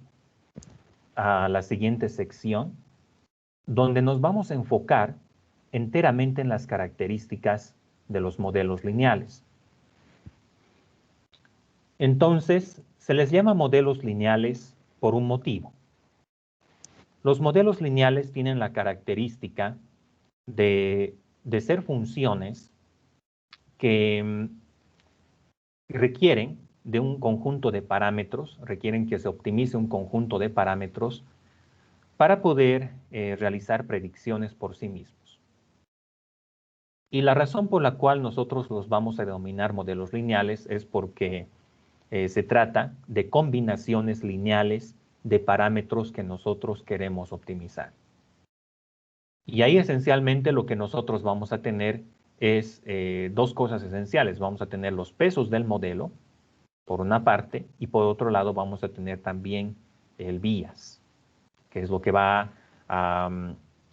a la siguiente sección, donde nos vamos a enfocar enteramente en las características de los modelos lineales. Entonces, se les llama modelos lineales por un motivo. Los modelos lineales tienen la característica de ser funciones que requieren de un conjunto de parámetros, requieren que se optimice un conjunto de parámetros para poder realizar predicciones por sí mismos. Y la razón por la cual nosotros los vamos a denominar modelos lineales es porque se trata de combinaciones lineales de parámetros que nosotros queremos optimizar. Y ahí esencialmente lo que nosotros vamos a tener es dos cosas esenciales. Vamos a tener los pesos del modelo, por una parte, y por otro lado vamos a tener también el bias, que es lo que va a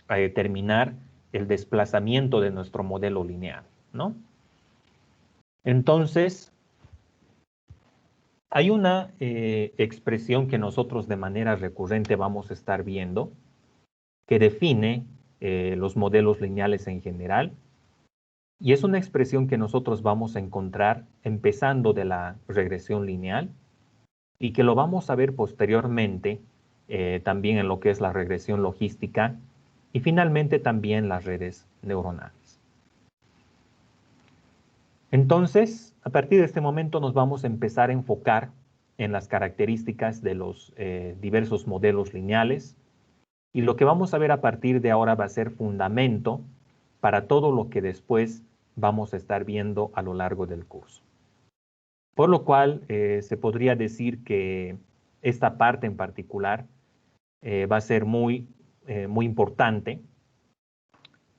determinar el desplazamiento de nuestro modelo lineal, ¿no? Entonces, hay una expresión que nosotros de manera recurrente vamos a estar viendo que define los modelos lineales en general, y es una expresión que nosotros vamos a encontrar empezando de la regresión lineal y que lo vamos a ver posteriormente también en lo que es la regresión logística y finalmente también las redes neuronales. Entonces, a partir de este momento nos vamos a empezar a enfocar en las características de los diversos modelos lineales, y lo que vamos a ver a partir de ahora va a ser fundamento para todo lo que después vamos a estar viendo a lo largo del curso. Por lo cual, se podría decir que esta parte en particular va a ser muy importante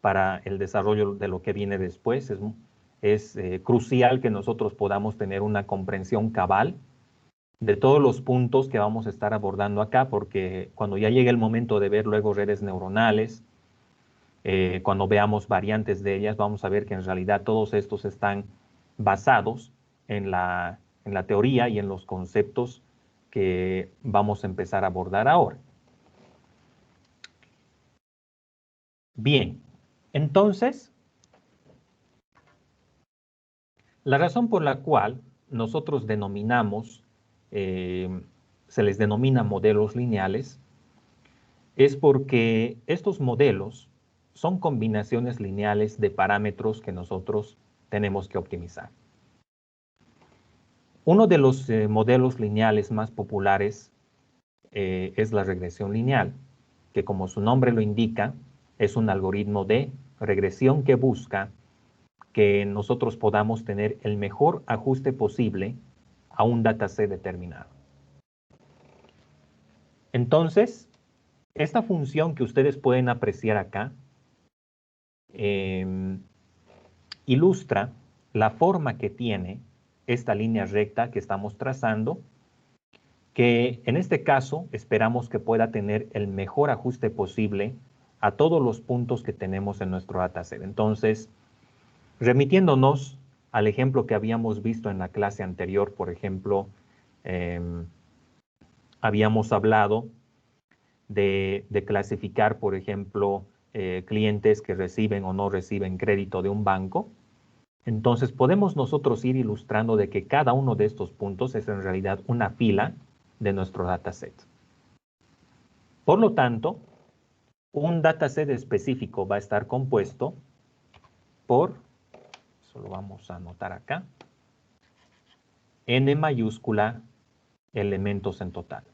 para el desarrollo de lo que viene después. Es crucial que nosotros podamos tener una comprensión cabal de todos los puntos que vamos a estar abordando acá, porque cuando ya llegue el momento de ver luego redes neuronales, cuando veamos variantes de ellas, vamos a ver que en realidad todos estos están basados en la teoría y en los conceptos que vamos a empezar a abordar ahora. Bien, entonces, la razón por la cual nosotros denominamos, se les denomina modelos lineales, es porque estos modelos son combinaciones lineales de parámetros que nosotros tenemos que optimizar. Uno de los modelos lineales más populares es la regresión lineal, que como su nombre lo indica, es un algoritmo de regresión que busca que nosotros podamos tener el mejor ajuste posible a un dataset determinado. Entonces, esta función que ustedes pueden apreciar acá ilustra la forma que tiene esta línea recta que estamos trazando, que en este caso esperamos que pueda tener el mejor ajuste posible a todos los puntos que tenemos en nuestro dataset. Entonces, remitiéndonos al ejemplo que habíamos visto en la clase anterior, por ejemplo, habíamos hablado de clasificar, por ejemplo, clientes que reciben o no reciben crédito de un banco. Entonces, podemos nosotros ir ilustrando de que cada uno de estos puntos es en realidad una fila de nuestro dataset. Por lo tanto, un dataset específico va a estar compuesto por, eso lo vamos a anotar acá, n mayúscula elementos en total,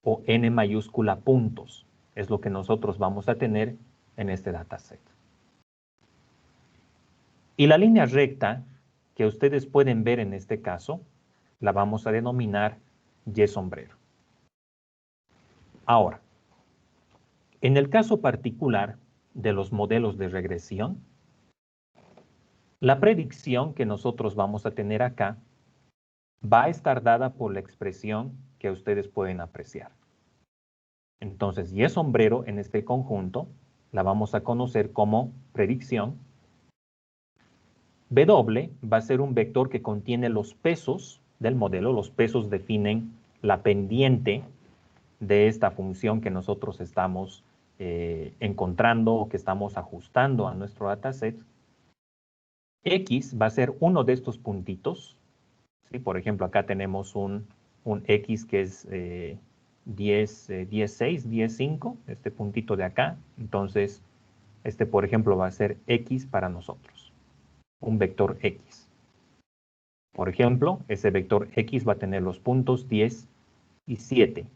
o n mayúscula puntos, es lo que nosotros vamos a tener en este dataset. Y la línea recta que ustedes pueden ver en este caso, la vamos a denominar Y sombrero. Ahora, en el caso particular de los modelos de regresión, la predicción que nosotros vamos a tener acá va a estar dada por la expresión que ustedes pueden apreciar. Entonces, Y sombrero en este conjunto la vamos a conocer como predicción. W va a ser un vector que contiene los pesos del modelo. Los pesos definen la pendiente de esta función que nosotros estamos encontrando o que estamos ajustando a nuestro dataset. X va a ser uno de estos puntitos. ¿Sí? Por ejemplo, acá tenemos un X que es 10,6, 10,5, este puntito de acá. Entonces, este, por ejemplo, va a ser X para nosotros, un vector X. Por ejemplo, ese vector X va a tener los puntos 10 y 7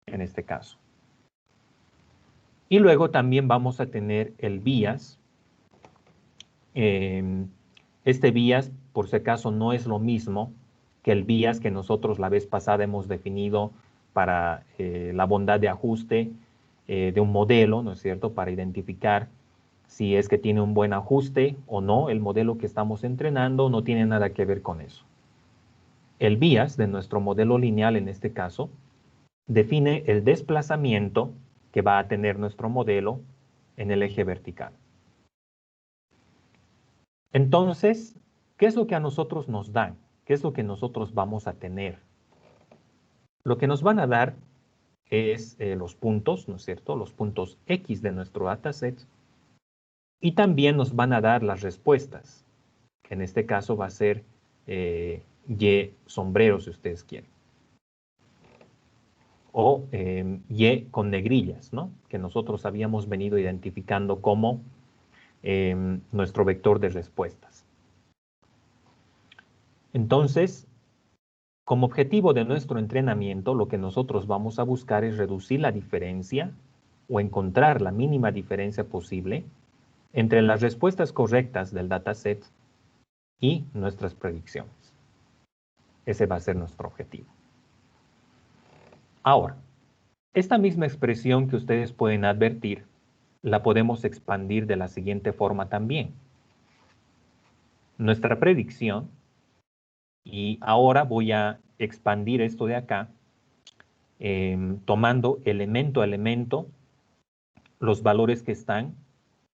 en este caso. Y luego también vamos a tener el bias. Este bias, por si acaso, no es lo mismo que el bias que nosotros la vez pasada hemos definido para la bondad de ajuste de un modelo, ¿no es cierto? Para identificar si es que tiene un buen ajuste o no, el modelo que estamos entrenando no tiene nada que ver con eso. El bias de nuestro modelo lineal, en este caso, define el desplazamiento que va a tener nuestro modelo en el eje vertical. Entonces, ¿qué es lo que a nosotros nos dan? ¿Qué es lo que nosotros vamos a tener? Lo que nos van a dar es los puntos, ¿no es cierto? Los puntos X de nuestro dataset. Y también nos van a dar las respuestas, que en este caso va a ser Y sombrero, si ustedes quieren. O Y con negrillas, ¿no? Que nosotros habíamos venido identificando como nuestro vector de respuestas. Entonces, como objetivo de nuestro entrenamiento, lo que nosotros vamos a buscar es reducir la diferencia o encontrar la mínima diferencia posible entre las respuestas correctas del dataset y nuestras predicciones. Ese va a ser nuestro objetivo. Ahora, esta misma expresión que ustedes pueden advertir, la podemos expandir de la siguiente forma también. Nuestra predicción, y ahora voy a expandir esto de acá, tomando elemento a elemento los valores que están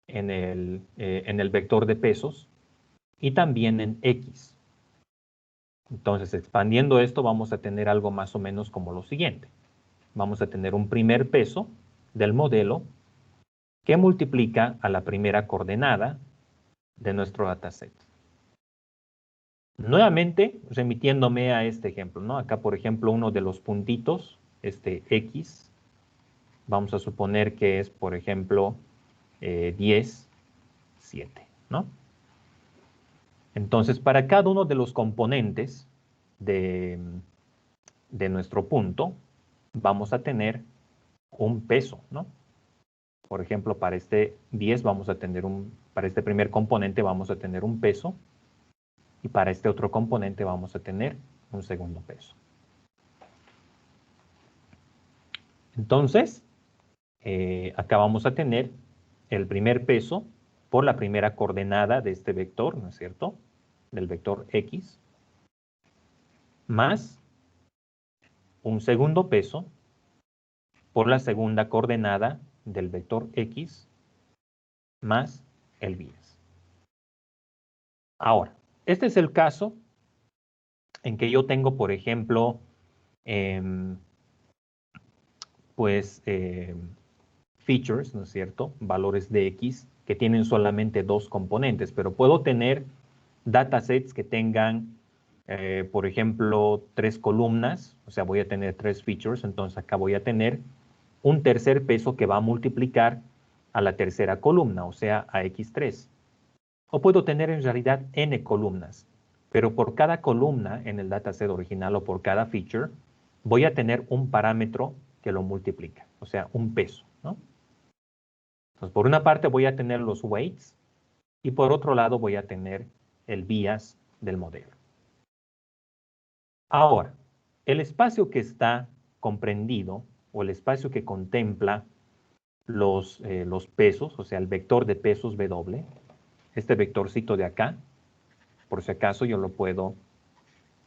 en el vector de pesos y también en X. Entonces, expandiendo esto, vamos a tener algo más o menos como lo siguiente. Vamos a tener un primer peso del modelo que multiplica a la primera coordenada de nuestro dataset. Nuevamente, remitiéndome a este ejemplo, ¿no? Acá, por ejemplo, uno de los puntitos, este X, vamos a suponer que es, por ejemplo, 10, 7, ¿no? Entonces, para cada uno de los componentes de nuestro punto, vamos a tener un peso, ¿no? Por ejemplo, para este 10 vamos a tener para este primer componente vamos a tener un peso y para este otro componente vamos a tener un segundo peso. Entonces, acá vamos a tener el primer peso por la primera coordenada de este vector, ¿no es cierto? Del vector X, más un segundo peso por la segunda coordenada del vector X, más el bias. Ahora, este es el caso en que yo tengo, por ejemplo, features, ¿no es cierto? Valores de X que tienen solamente dos componentes, pero puedo tener datasets que tengan, por ejemplo, 3 columnas, o sea, voy a tener 3 features, entonces acá voy a tener un tercer peso que va a multiplicar a la tercera columna, o sea, a X3. O puedo tener en realidad n columnas, pero por cada columna en el dataset original o por cada feature, voy a tener un parámetro que lo multiplica, o sea, un peso, ¿no? Entonces, por una parte voy a tener los weights y por otro lado voy a tener el bias del modelo. Ahora, el espacio que está comprendido o el espacio que contempla los pesos, o sea, el vector de pesos W, este vectorcito de acá, por si acaso yo lo puedo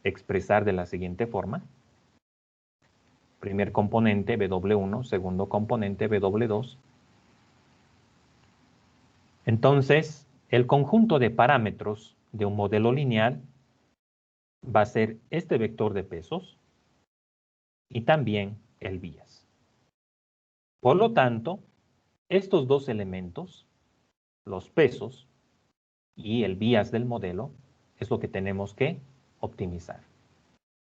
expresar de la siguiente forma. Primer componente W1, segundo componente W2. Entonces, el conjunto de parámetros de un modelo lineal va a ser este vector de pesos y también el bias. Por lo tanto, estos dos elementos, los pesos y el bias del modelo, es lo que tenemos que optimizar.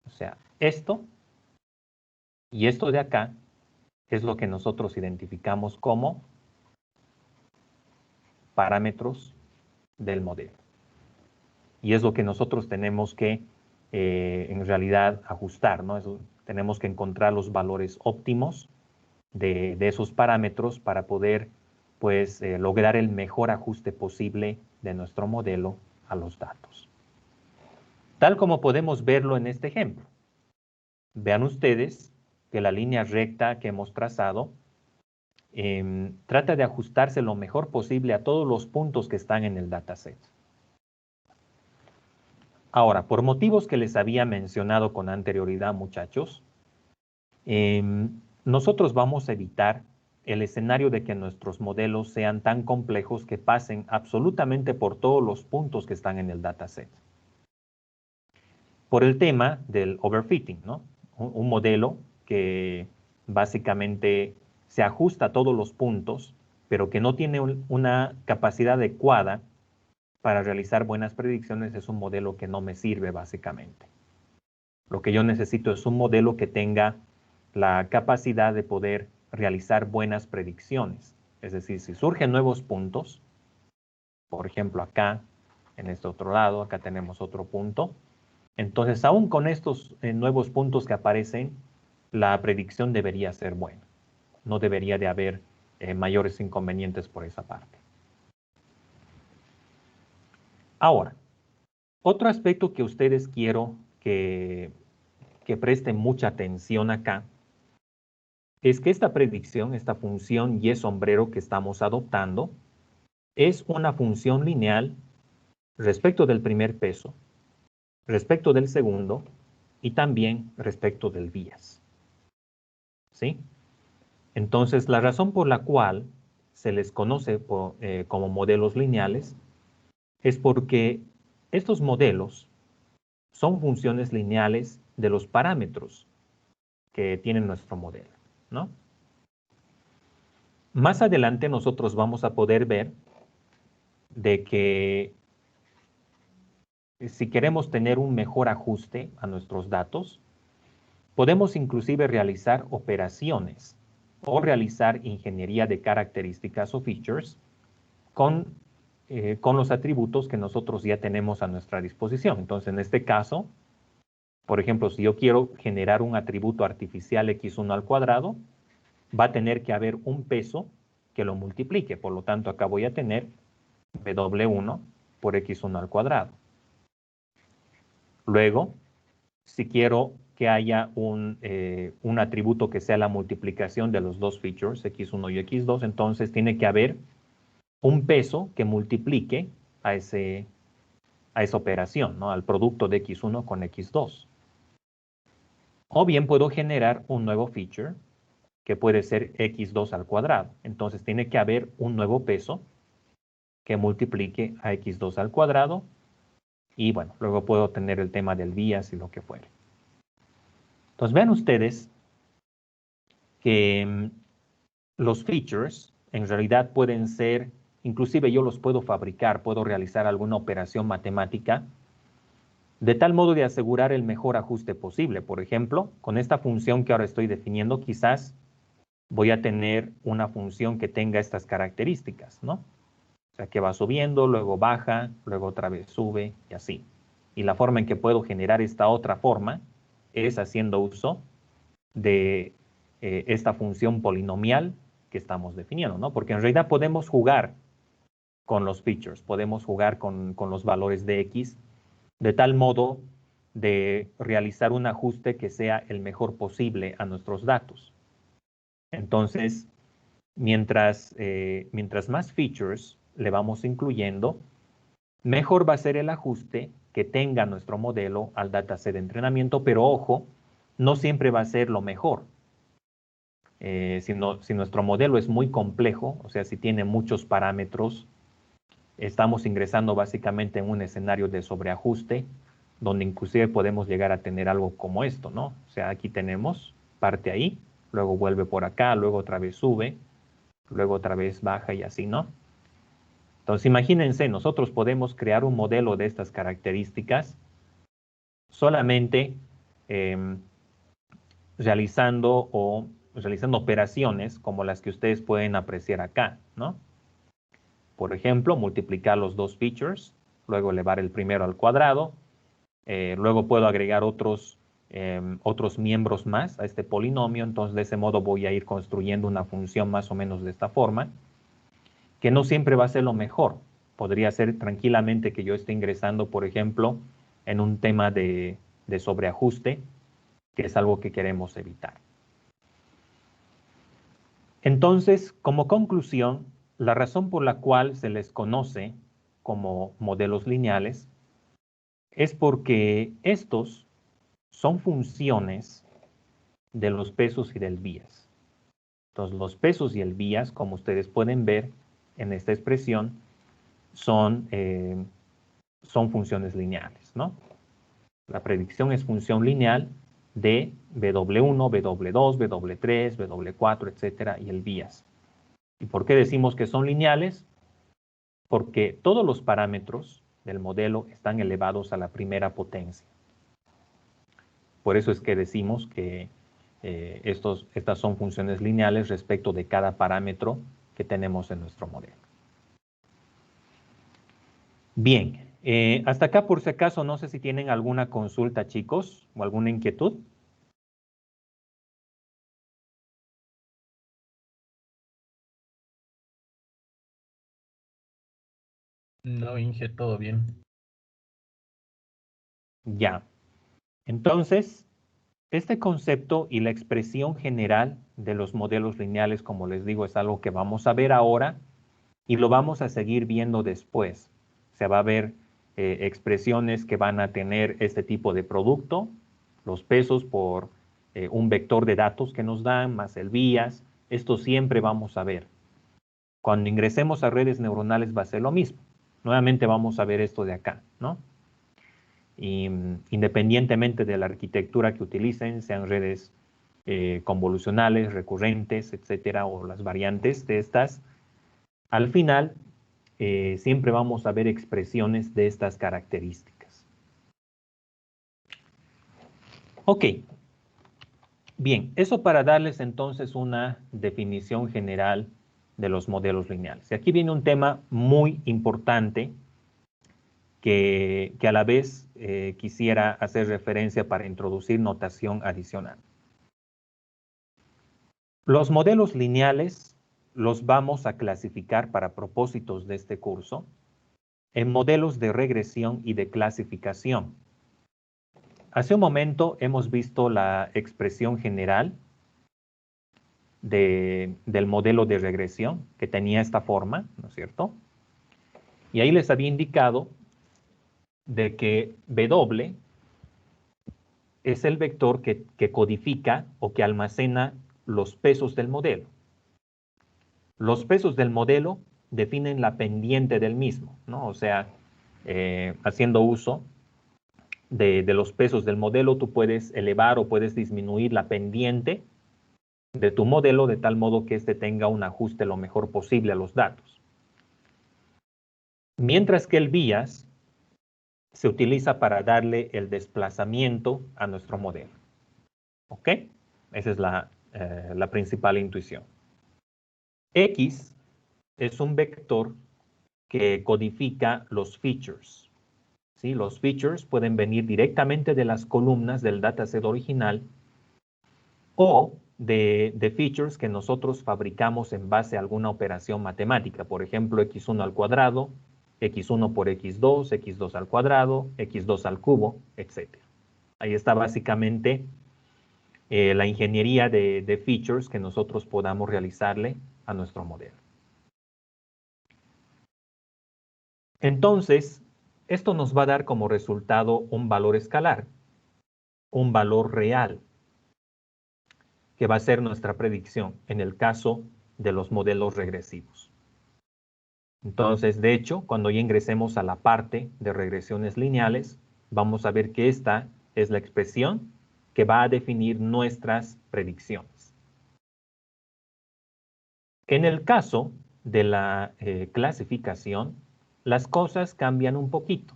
O sea, esto y esto de acá es lo que nosotros identificamos como parámetros del modelo. Y es lo que nosotros tenemos que, en realidad, ajustar, ¿no? Tenemos que encontrar los valores óptimos de esos parámetros para poder, pues, lograr el mejor ajuste posible de nuestro modelo a los datos. Tal como podemos verlo en este ejemplo. Vean ustedes que la línea recta que hemos trazado trata de ajustarse lo mejor posible a todos los puntos que están en el dataset. Ahora, por motivos que les había mencionado con anterioridad, muchachos, nosotros vamos a evitar el escenario de que nuestros modelos sean tan complejos que pasen absolutamente por todos los puntos que están en el dataset. Por el tema del overfitting, ¿no? Un modelo que básicamente se ajusta a todos los puntos, pero que no tiene una capacidad adecuada para realizar buenas predicciones, es un modelo que no me sirve básicamente. Lo que yo necesito es un modelo que tenga la capacidad de poder realizar buenas predicciones. Es decir, si surgen nuevos puntos, por ejemplo acá, en este otro lado, acá tenemos otro punto, entonces aún con estos nuevos puntos que aparecen, la predicción debería ser buena. No debería de haber mayores inconvenientes por esa parte. Ahora, otro aspecto que ustedes quiero que presten mucha atención acá es que esta predicción, esta función Y sombrero que estamos adoptando, es una función lineal respecto del primer peso, respecto del segundo y también respecto del bias. ¿Sí? Entonces, la razón por la cual se les conoce como modelos lineales es porque estos modelos son funciones lineales de los parámetros que tiene nuestro modelo, ¿no? Más adelante nosotros vamos a poder ver de que si queremos tener un mejor ajuste a nuestros datos, podemos inclusive realizar operaciones o realizar ingeniería de características o features con los atributos que nosotros ya tenemos a nuestra disposición. Entonces, en este caso, por ejemplo, si yo quiero generar un atributo artificial x1 al cuadrado, va a tener que haber un peso que lo multiplique. Por lo tanto, acá voy a tener W1 por x1 al cuadrado. Luego, si quiero que haya un atributo que sea la multiplicación de los dos features, x1 y x2, entonces tiene que haber un peso que multiplique a esa operación, ¿no? Al producto de x1 con x2. O bien puedo generar un nuevo feature que puede ser x2 al cuadrado. Entonces tiene que haber un nuevo peso que multiplique a x2 al cuadrado. Y bueno, luego puedo tener el tema del bias y lo que fuere. Entonces vean ustedes que los features en realidad pueden ser, inclusive yo los puedo fabricar, puedo realizar alguna operación matemática de tal modo de asegurar el mejor ajuste posible. Por ejemplo, con esta función que ahora estoy definiendo, quizás voy a tener una función que tenga estas características, ¿no? O sea, que va subiendo, luego baja, luego otra vez sube y así. Y la forma en que puedo generar esta otra forma es haciendo uso de esta función polinomial que estamos definiendo, ¿no? Porque en realidad podemos jugar con los features, podemos jugar con los valores de x de tal modo de realizar un ajuste que sea el mejor posible a nuestros datos. Entonces, mientras más features le vamos incluyendo, mejor va a ser el ajuste que tenga nuestro modelo al dataset de entrenamiento, pero ojo, no siempre va a ser lo mejor. Si nuestro modelo es muy complejo, o sea, si tiene muchos parámetros, estamos ingresando básicamente en un escenario de sobreajuste, donde inclusive podemos llegar a tener algo como esto, ¿no? O sea, aquí tenemos, parte ahí, luego vuelve por acá, luego otra vez sube, luego otra vez baja y así, ¿no? Entonces, imagínense, nosotros podemos crear un modelo de estas características solamente eh, realizando operaciones como las que ustedes pueden apreciar acá, ¿no? Por ejemplo, multiplicar los dos features, luego elevar el primero al cuadrado, luego puedo agregar otros miembros más a este polinomio, entonces de ese modo voy a ir construyendo una función más o menos de esta forma, que no siempre va a ser lo mejor. Podría ser tranquilamente que yo esté ingresando, por ejemplo, en un tema de sobreajuste, que es algo que queremos evitar. Entonces, como conclusión, la razón por la cual se les conoce como modelos lineales es porque estos son funciones de los pesos y del bias. Entonces, los pesos y el bias, como ustedes pueden ver en esta expresión, son funciones lineales, ¿no? La predicción es función lineal de W1, W2, W3, W4, etcétera, y el bias. ¿Y por qué decimos que son lineales? Porque todos los parámetros del modelo están elevados a la primera potencia. Por eso es que decimos que estas son funciones lineales respecto de cada parámetro que tenemos en nuestro modelo. Bien, hasta acá por si acaso no sé si tienen alguna consulta, chicos, o alguna inquietud. No, Inge, todo bien. Ya. Entonces, este concepto y la expresión general de los modelos lineales, como les digo, es algo que vamos a ver ahora y lo vamos a seguir viendo después. Se va a ver expresiones que van a tener este tipo de producto, los pesos por un vector de datos que nos dan, más el bias. Esto siempre vamos a ver. Cuando ingresemos a redes neuronales va a ser lo mismo. Nuevamente vamos a ver esto de acá, ¿no? Y, independientemente de la arquitectura que utilicen, sean redes convolucionales, recurrentes, etcétera, o las variantes de estas, al final siempre vamos a ver expresiones de estas características. Ok, bien, eso para darles entonces una definición general de los modelos lineales. Y aquí viene un tema muy importante que a la vez quisiera hacer referencia para introducir notación adicional. Los modelos lineales los vamos a clasificar para propósitos de este curso en modelos de regresión y de clasificación. Hace un momento hemos visto la expresión general del modelo de regresión que tenía esta forma, ¿no es cierto? Y ahí les había indicado de que W es el vector que codifica o que almacena los pesos del modelo. Los pesos del modelo definen la pendiente del mismo, ¿no? O sea, haciendo uso de los pesos del modelo, tú puedes elevar o puedes disminuir la pendiente de tu modelo de tal modo que éste tenga un ajuste lo mejor posible a los datos. Mientras que el bias se utiliza para darle el desplazamiento a nuestro modelo. ¿Ok? Esa es la principal intuición. X es un vector que codifica los features. ¿Sí? Los features pueden venir directamente de las columnas del dataset original o de features que nosotros fabricamos en base a alguna operación matemática. Por ejemplo, x1 al cuadrado, x1 por x2, x2 al cuadrado, x2 al cubo, etc. Ahí está básicamente la ingeniería de features que nosotros podamos realizarle a nuestro modelo. Entonces, esto nos va a dar como resultado un valor escalar, un valor real. que va a ser nuestra predicción en el caso de los modelos regresivos. Entonces, de hecho, cuando ya ingresemos a la parte de regresiones lineales, vamos a ver que esta es la expresión que va a definir nuestras predicciones. En el caso de la clasificación, las cosas cambian un poquito.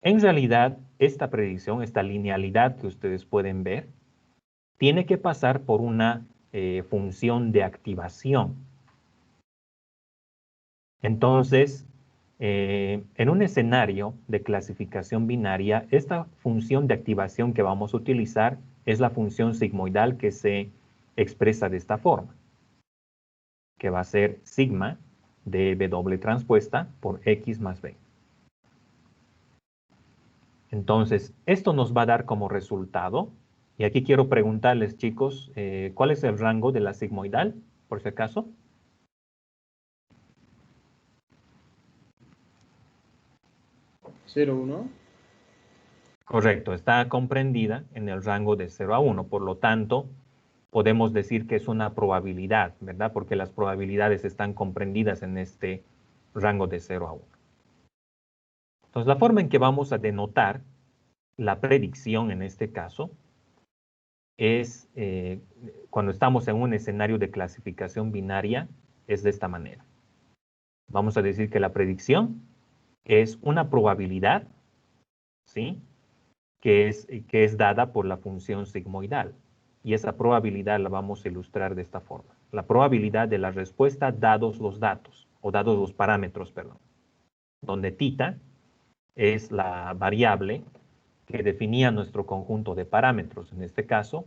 En realidad, esta predicción, esta linealidad que ustedes pueden ver, tiene que pasar por una función de activación. Entonces, en un escenario de clasificación binaria, esta función de activación que vamos a utilizar es la función sigmoidal que se expresa de esta forma, que va a ser sigma de W transpuesta por X más B. Entonces, esto nos va a dar como resultado, y aquí quiero preguntarles, chicos, ¿cuál es el rango de la sigmoidal, por si acaso? ¿0, 1? Correcto, está comprendida en el rango de 0 a 1, por lo tanto, podemos decir que es una probabilidad, ¿verdad? Porque las probabilidades están comprendidas en este rango de 0 a 1. Entonces, la forma en que vamos a denotar la predicción en este caso es, cuando estamos en un escenario de clasificación binaria, es de esta manera. Vamos a decir que la predicción es una probabilidad, ¿sí? Que es dada por la función sigmoidal. Y esa probabilidad la vamos a ilustrar de esta forma. La probabilidad de la respuesta dados los datos, o dados los parámetros, perdón. Donde θ es la variable que definía nuestro conjunto de parámetros, en este caso,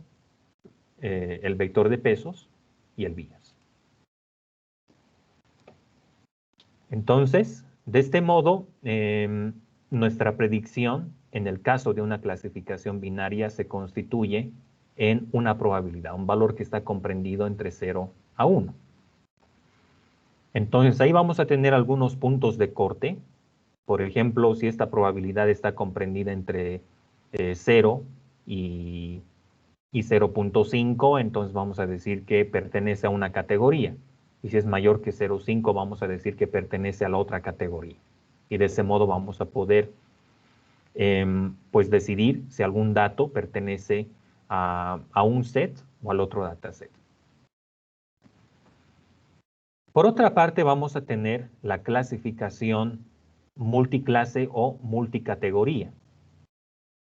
el vector de pesos y el vías. Entonces, de este modo, nuestra predicción, en el caso de una clasificación binaria, se constituye en una probabilidad, un valor que está comprendido entre 0 a 1. Entonces, ahí vamos a tener algunos puntos de corte. Por ejemplo, si esta probabilidad está comprendida entre 0 y 0.5, entonces vamos a decir que pertenece a una categoría. Y si es mayor que 0.5, vamos a decir que pertenece a la otra categoría. Y de ese modo vamos a poder pues decidir si algún dato pertenece a un set o al otro dataset. Por otra parte, vamos a tener la clasificación multiclase o multicategoría.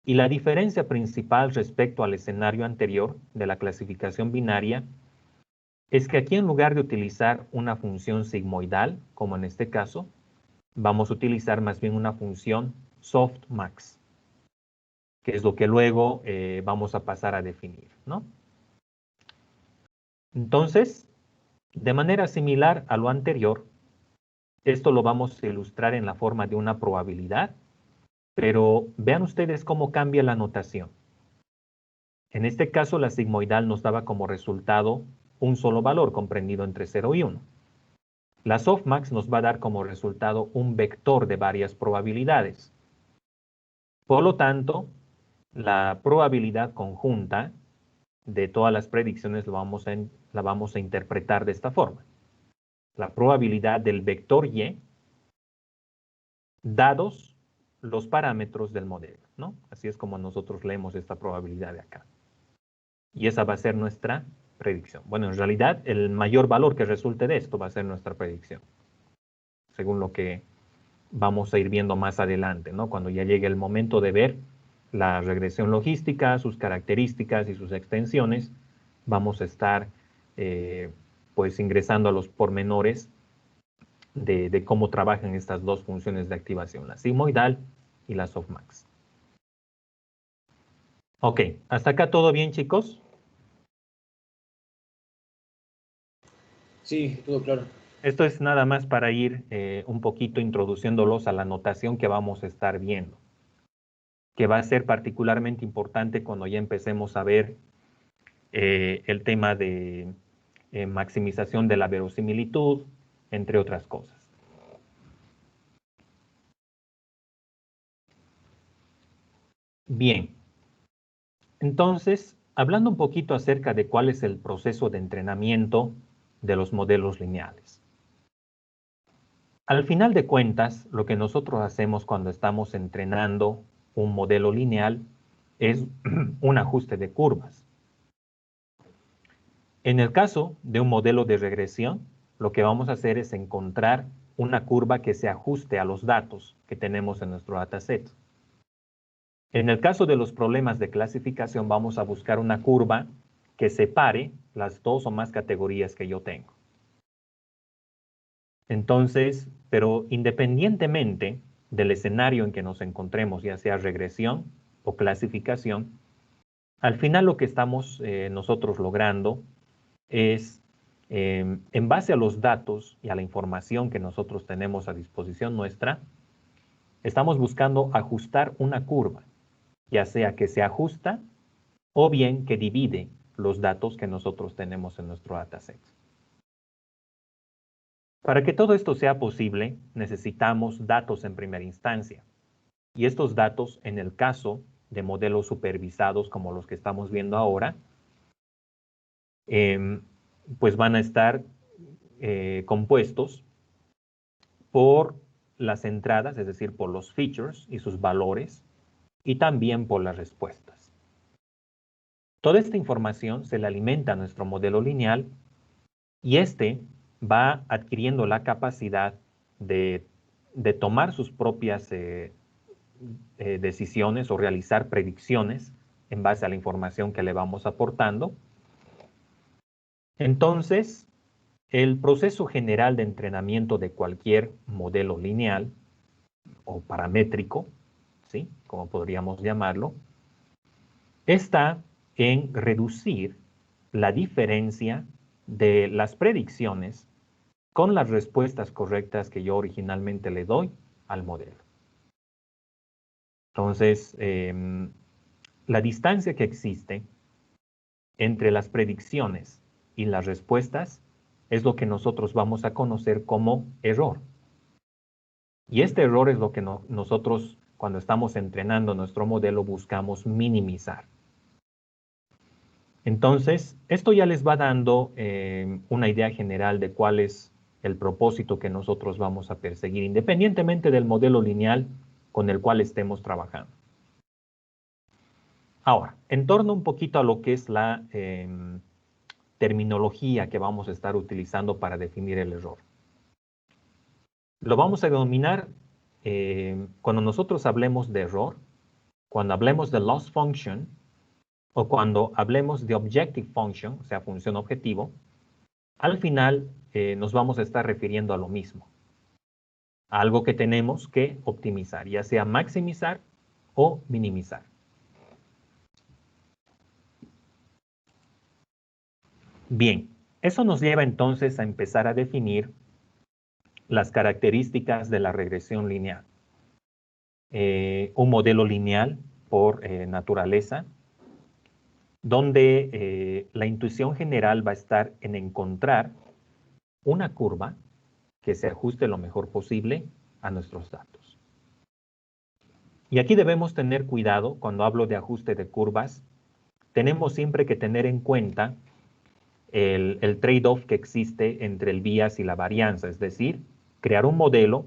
Y la diferencia principal respecto al escenario anterior de la clasificación binaria es que aquí, en lugar de utilizar una función sigmoidal, como en este caso, vamos a utilizar más bien una función softmax, que es lo que luego vamos a pasar a definir, ¿no? Entonces, de manera similar a lo anterior, esto lo vamos a ilustrar en la forma de una probabilidad, pero vean ustedes cómo cambia la notación. En este caso, la sigmoidal nos daba como resultado un solo valor comprendido entre 0 y 1. La softmax nos va a dar como resultado un vector de varias probabilidades. Por lo tanto, la probabilidad conjunta de todas las predicciones la vamos a interpretar de esta forma. La probabilidad del vector Y dados los parámetros del modelo, ¿no? Así es como nosotros leemos esta probabilidad de acá. Y esa va a ser nuestra predicción. Bueno, en realidad, el mayor valor que resulte de esto va a ser nuestra predicción, según lo que vamos a ir viendo más adelante, ¿no? Cuando ya llegue el momento de ver la regresión logística, sus características y sus extensiones, vamos a estar pues ingresando a los pormenores de cómo trabajan estas dos funciones de activación, la sigmoidal y la softmax. Ok, ¿hasta acá todo bien, chicos? Sí, todo claro. Esto es nada más para ir un poquito introduciéndolos a la notación que vamos a estar viendo, que va a ser particularmente importante cuando ya empecemos a ver el tema de maximización de la verosimilitud, entre otras cosas. Bien, entonces hablando un poquito acerca de cuál es el proceso de entrenamiento de los modelos lineales. Al final de cuentas, lo que nosotros hacemos cuando estamos entrenando un modelo lineal es un ajuste de curvas. En el caso de un modelo de regresión, lo que vamos a hacer es encontrar una curva que se ajuste a los datos que tenemos en nuestro dataset. En el caso de los problemas de clasificación, vamos a buscar una curva que separe las dos o más categorías que yo tengo. Entonces, pero independientemente del escenario en que nos encontremos, ya sea regresión o clasificación, al final lo que estamos nosotros logrando es, en base a los datos y a la información que nosotros tenemos a disposición nuestra, estamos buscando ajustar una curva, ya sea que se ajusta o bien que divide los datos que nosotros tenemos en nuestro dataset. Para que todo esto sea posible, necesitamos datos en primera instancia. Y estos datos, en el caso de modelos supervisados como los que estamos viendo ahora, pues van a estar compuestos por las entradas, es decir, por los features y sus valores, y también por las respuestas. Toda esta información se le alimenta a nuestro modelo lineal y este va adquiriendo la capacidad de tomar sus propias decisiones o realizar predicciones en base a la información que le vamos aportando. Entonces, el proceso general de entrenamiento de cualquier modelo lineal o paramétrico, ¿sí?, como podríamos llamarlo, está en reducir la diferencia de las predicciones con las respuestas correctas que yo originalmente le doy al modelo. Entonces, la distancia que existe entre las predicciones y las respuestas es lo que nosotros vamos a conocer como error. Y este error es lo que nosotros, cuando estamos entrenando nuestro modelo, buscamos minimizar. Entonces, esto ya les va dando una idea general de cuál es el propósito que nosotros vamos a perseguir, independientemente del modelo lineal con el cual estemos trabajando. Ahora, en torno un poquito a lo que es la terminología que vamos a estar utilizando para definir el error. Lo vamos a denominar, cuando nosotros hablemos de error, cuando hablemos de loss function, o cuando hablemos de objective function, o sea, función objetivo, al final nos vamos a estar refiriendo a lo mismo, a algo que tenemos que optimizar, ya sea maximizar o minimizar. Bien, eso nos lleva entonces a empezar a definir las características de la regresión lineal. Un modelo lineal por naturaleza, donde la intuición general va a estar en encontrar una curva que se ajuste lo mejor posible a nuestros datos. Y aquí debemos tener cuidado cuando hablo de ajuste de curvas. Tenemos siempre que tener en cuenta el trade-off que existe entre el bias y la varianza, es decir, crear un modelo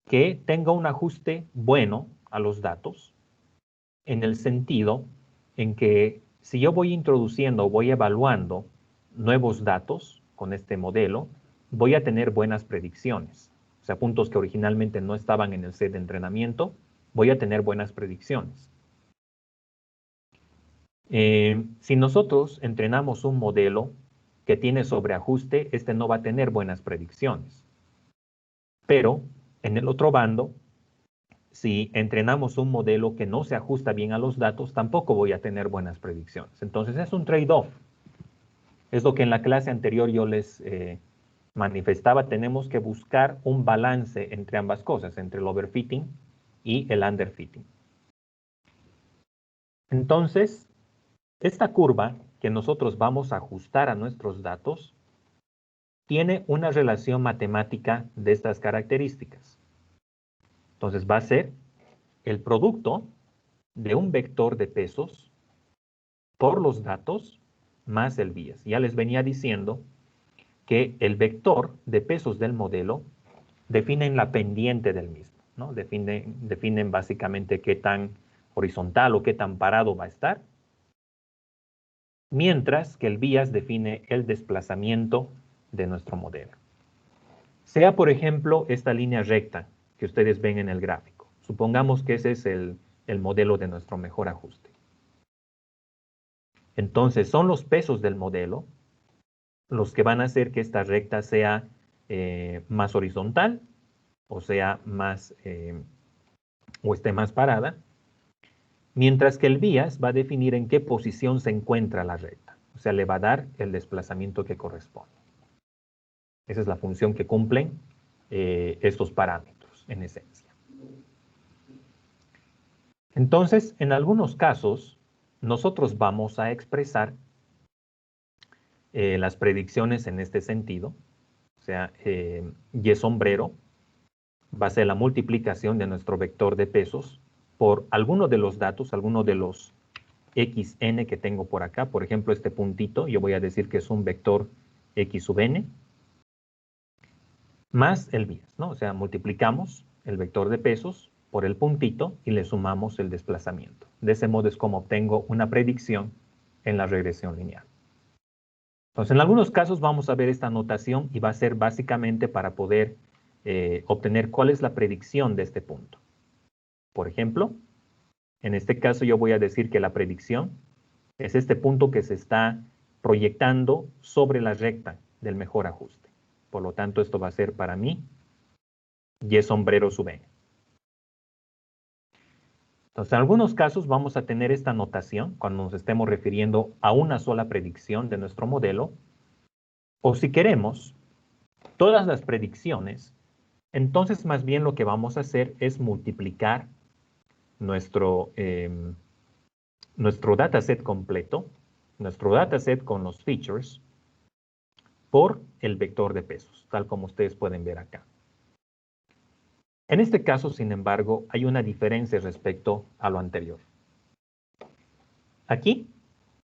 que tenga un ajuste bueno a los datos, en el sentido en que si yo voy introduciendo o voy evaluando nuevos datos con este modelo, voy a tener buenas predicciones. O sea, puntos que originalmente no estaban en el set de entrenamiento, voy a tener buenas predicciones. Si nosotros entrenamos un modelo que tiene sobreajuste, este no va a tener buenas predicciones. Pero en el otro bando, si entrenamos un modelo que no se ajusta bien a los datos, tampoco voy a tener buenas predicciones. Entonces es un trade-off. Es lo que en la clase anterior yo les manifestaba. Tenemos que buscar un balance entre ambas cosas, entre el overfitting y el underfitting. Entonces, esta curva que nosotros vamos a ajustar a nuestros datos tiene una relación matemática de estas características. Entonces va a ser el producto de un vector de pesos por los datos más el bias. Ya les venía diciendo que el vector de pesos del modelo definen la pendiente del mismo, ¿no? Definen básicamente qué tan horizontal o qué tan parado va a estar, mientras que el bias define el desplazamiento de nuestro modelo. Sea, por ejemplo, esta línea recta que ustedes ven en el gráfico. Supongamos que ese es el modelo de nuestro mejor ajuste. Entonces, son los pesos del modelo los que van a hacer que esta recta sea más horizontal, o sea, o esté más parada, mientras que el bias va a definir en qué posición se encuentra la recta. O sea, le va a dar el desplazamiento que corresponde. Esa es la función que cumplen estos parámetros, en esencia. Entonces, en algunos casos, nosotros vamos a expresar las predicciones en este sentido. O sea, y sombrero va a ser la multiplicación de nuestro vector de pesos por alguno de los datos, alguno de los xn que tengo por acá. Por ejemplo, este puntito, yo voy a decir que es un vector x sub n, más el bias, ¿no? O sea, multiplicamos el vector de pesos por el puntito y le sumamos el desplazamiento. De ese modo es como obtengo una predicción en la regresión lineal. Entonces, en algunos casos vamos a ver esta notación y va a ser básicamente para poder obtener cuál es la predicción de este punto. Por ejemplo, en este caso yo voy a decir que la predicción es este punto que se está proyectando sobre la recta del mejor ajuste. Por lo tanto, esto va a ser para mí y sombrero sub n. Entonces, en algunos casos vamos a tener esta notación cuando nos estemos refiriendo a una sola predicción de nuestro modelo. O si queremos todas las predicciones, entonces más bien lo que vamos a hacer es multiplicar nuestro dataset completo, nuestro dataset con los features, por el vector de pesos, tal como ustedes pueden ver acá. En este caso, sin embargo, hay una diferencia respecto a lo anterior. Aquí,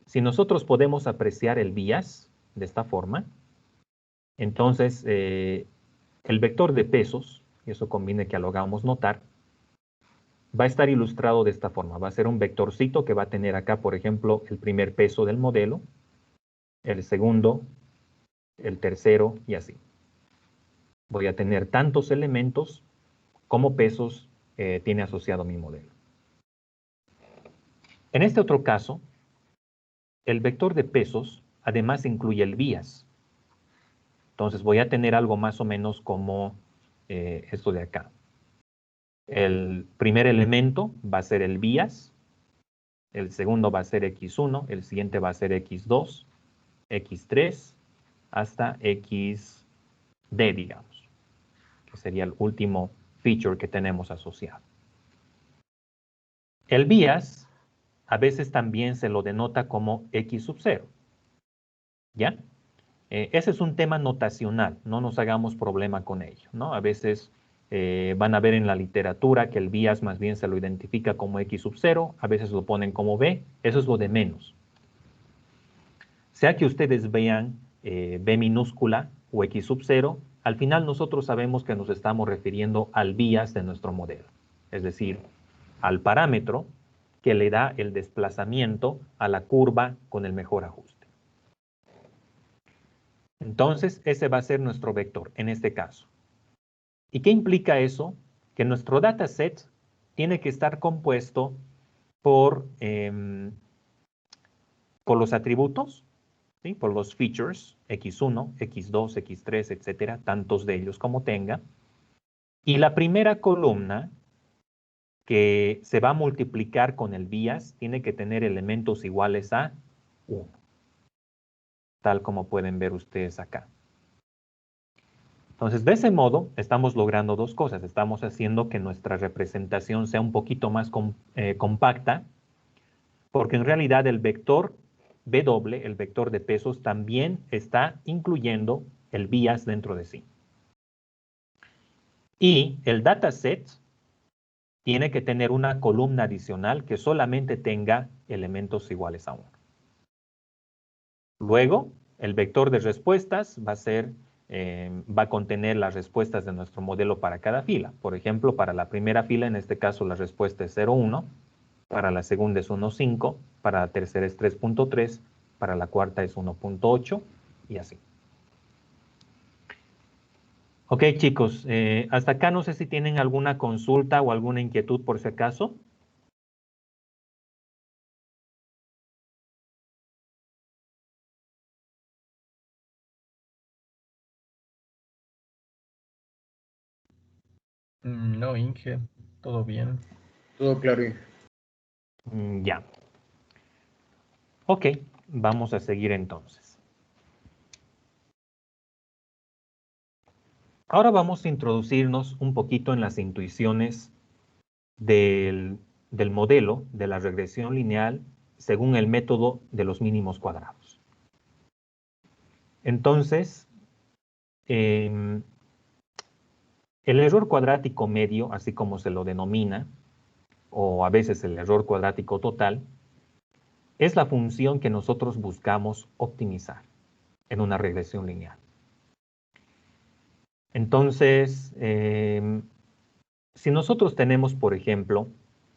si nosotros podemos apreciar el bias de esta forma, entonces el vector de pesos, y eso conviene que lo hagamos notar, va a estar ilustrado de esta forma. Va a ser un vectorcito que va a tener acá, por ejemplo, el primer peso del modelo, el segundo, el tercero y así. Voy a tener tantos elementos como pesos tiene asociado mi modelo. En este otro caso, el vector de pesos además incluye el bias. Entonces voy a tener algo más o menos como esto de acá. El primer elemento va a ser el bias, el segundo va a ser x1, el siguiente va a ser x2, x3, hasta xd, digamos, que sería el último feature que tenemos asociado. El bias a veces también se lo denota como x sub 0, ¿ya? Ese es un tema notacional, no nos hagamos problema con ello, ¿no? A veces van a ver en la literatura que el bias más bien se lo identifica como x sub 0, a veces lo ponen como b, eso es lo de menos. Sea que ustedes vean b minúscula o x sub 0, al final nosotros sabemos que nos estamos refiriendo al bias de nuestro modelo, es decir, al parámetro que le da el desplazamiento a la curva con el mejor ajuste. Entonces, ese va a ser nuestro vector en este caso. ¿Y qué implica eso? Que nuestro dataset tiene que estar compuesto por los atributos, ¿sí? Por los features, x1, x2, x3, etcétera, tantos de ellos como tenga. Y la primera columna que se va a multiplicar con el bias tiene que tener elementos iguales a 1, tal como pueden ver ustedes acá. Entonces, de ese modo, estamos logrando dos cosas. Estamos haciendo que nuestra representación sea un poquito más compacta, porque en realidad el vector W, el vector de pesos, también está incluyendo el bias dentro de sí. Y el dataset tiene que tener una columna adicional que solamente tenga elementos iguales a 1. Luego, el vector de respuestas va a contener las respuestas de nuestro modelo para cada fila. Por ejemplo, para la primera fila, en este caso, la respuesta es 0,1. Para la segunda es 1,5. Para la tercera es 3,3. Para la cuarta es 1,8 y así. Ok, chicos, hasta acá no sé si tienen alguna consulta o alguna inquietud por si acaso. No, Inge, todo bien. Todo claro. Ya. Ok, vamos a seguir entonces. Ahora vamos a introducirnos un poquito en las intuiciones del modelo de la regresión lineal según el método de los mínimos cuadrados. Entonces, el error cuadrático medio, así como se lo denomina, o a veces el error cuadrático total, es la función que nosotros buscamos optimizar en una regresión lineal. Entonces, si nosotros tenemos, por ejemplo,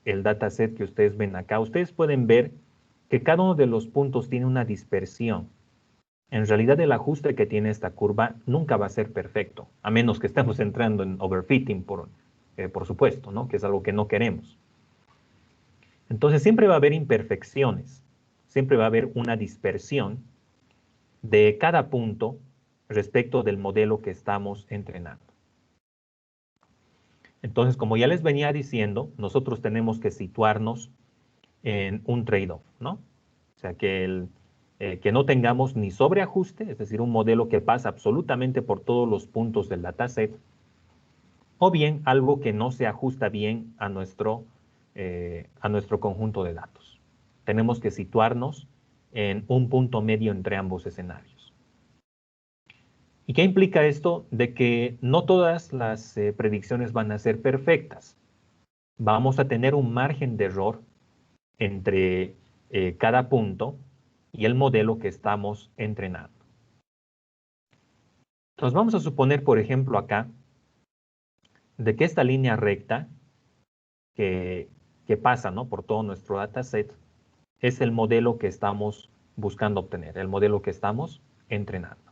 el dataset que ustedes ven acá, ustedes pueden ver que cada uno de los puntos tiene una dispersión. En realidad, el ajuste que tiene esta curva nunca va a ser perfecto, a menos que estemos entrando en overfitting, por supuesto, ¿no? Que es algo que no queremos. Entonces, siempre va a haber imperfecciones, siempre va a haber una dispersión de cada punto respecto del modelo que estamos entrenando. Entonces, como ya les venía diciendo, nosotros tenemos que situarnos en un trade-off, ¿no? O sea, que no tengamos ni sobreajuste, es decir, un modelo que pasa absolutamente por todos los puntos del dataset, o bien algo que no se ajusta bien a nuestro conjunto de datos. Tenemos que situarnos en un punto medio entre ambos escenarios. ¿Y qué implica esto? De que no todas las predicciones van a ser perfectas. Vamos a tener un margen de error entre cada punto y el modelo que estamos entrenando. Entonces vamos a suponer, por ejemplo, acá, de que esta línea recta que pasa, ¿no?, por todo nuestro dataset es el modelo que estamos buscando obtener, el modelo que estamos entrenando.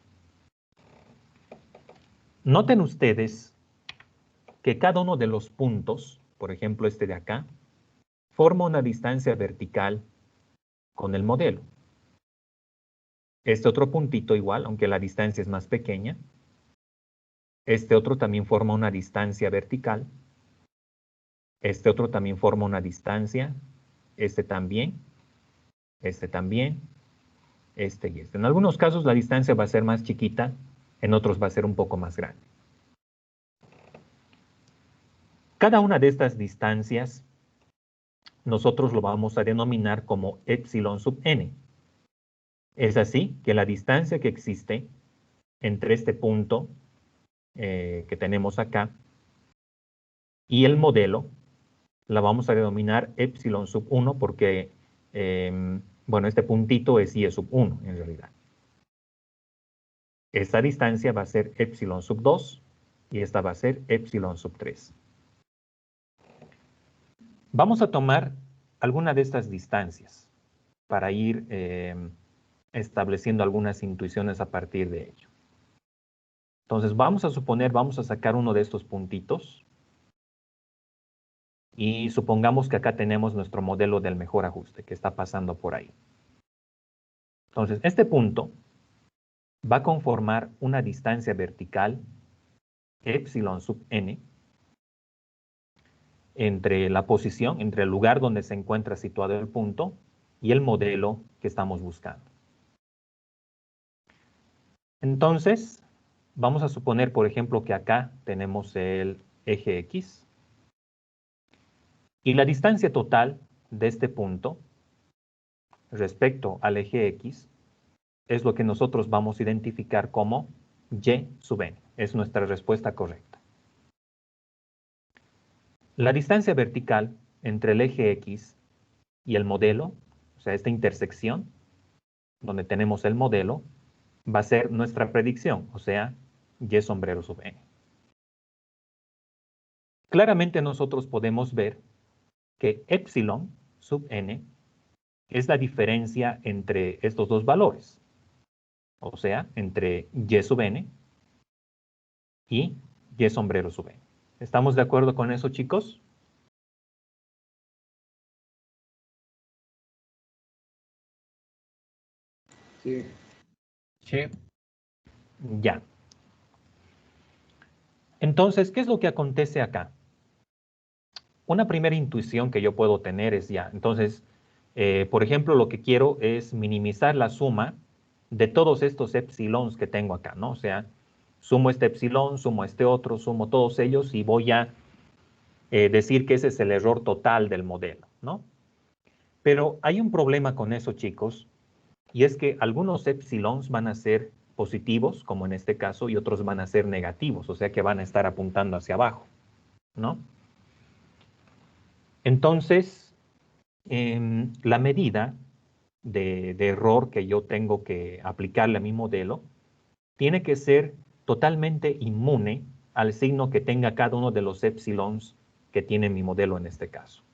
Noten ustedes que cada uno de los puntos, por ejemplo este de acá, forma una distancia vertical con el modelo. Este otro puntito igual, aunque la distancia es más pequeña. Este otro también forma una distancia vertical. Este otro también forma una distancia. Este también. Este también. Este y este. En algunos casos la distancia va a ser más chiquita, en otros va a ser un poco más grande. Cada una de estas distancias nosotros lo vamos a denominar como epsilon sub n. Es así que la distancia que existe entre este punto que tenemos acá y el modelo la vamos a denominar epsilon sub 1 porque, bueno, este puntito es y sub 1 en realidad. Esta distancia va a ser epsilon sub 2 y esta va a ser epsilon sub 3. Vamos a tomar alguna de estas distancias para ir estableciendo algunas intuiciones a partir de ello. Entonces vamos a suponer, vamos a sacar uno de estos puntitos y supongamos que acá tenemos nuestro modelo del mejor ajuste que está pasando por ahí. Entonces este punto va a conformar una distancia vertical epsilon sub n entre la posición, entre el lugar donde se encuentra situado el punto y el modelo que estamos buscando. Entonces, vamos a suponer, por ejemplo, que acá tenemos el eje X y la distancia total de este punto respecto al eje X es lo que nosotros vamos a identificar como y sub n. Es nuestra respuesta correcta. La distancia vertical entre el eje X y el modelo, o sea, esta intersección, donde tenemos el modelo, va a ser nuestra predicción, o sea, Y sombrero sub n. Claramente nosotros podemos ver que epsilon sub n es la diferencia entre estos dos valores, o sea, entre Y sub n y Y sombrero sub n. ¿Estamos de acuerdo con eso, chicos? Sí. Sí, Ya. Entonces, ¿qué es lo que acontece acá? Una primera intuición que yo puedo tener es ya, entonces, por ejemplo, lo que quiero es minimizar la suma de todos estos epsilons que tengo acá, ¿no? O sea, sumo este epsilon, sumo este otro, sumo todos ellos y voy a decir que ese es el error total del modelo, ¿no? Pero hay un problema con eso, chicos, y es que algunos epsilons van a ser positivos, como en este caso, y otros van a ser negativos, o sea que van a estar apuntando hacia abajo, ¿no? Entonces, la medida de error que yo tengo que aplicarle a mi modelo tiene que ser totalmente inmune al signo que tenga cada uno de los epsilons que tiene mi modelo en este caso.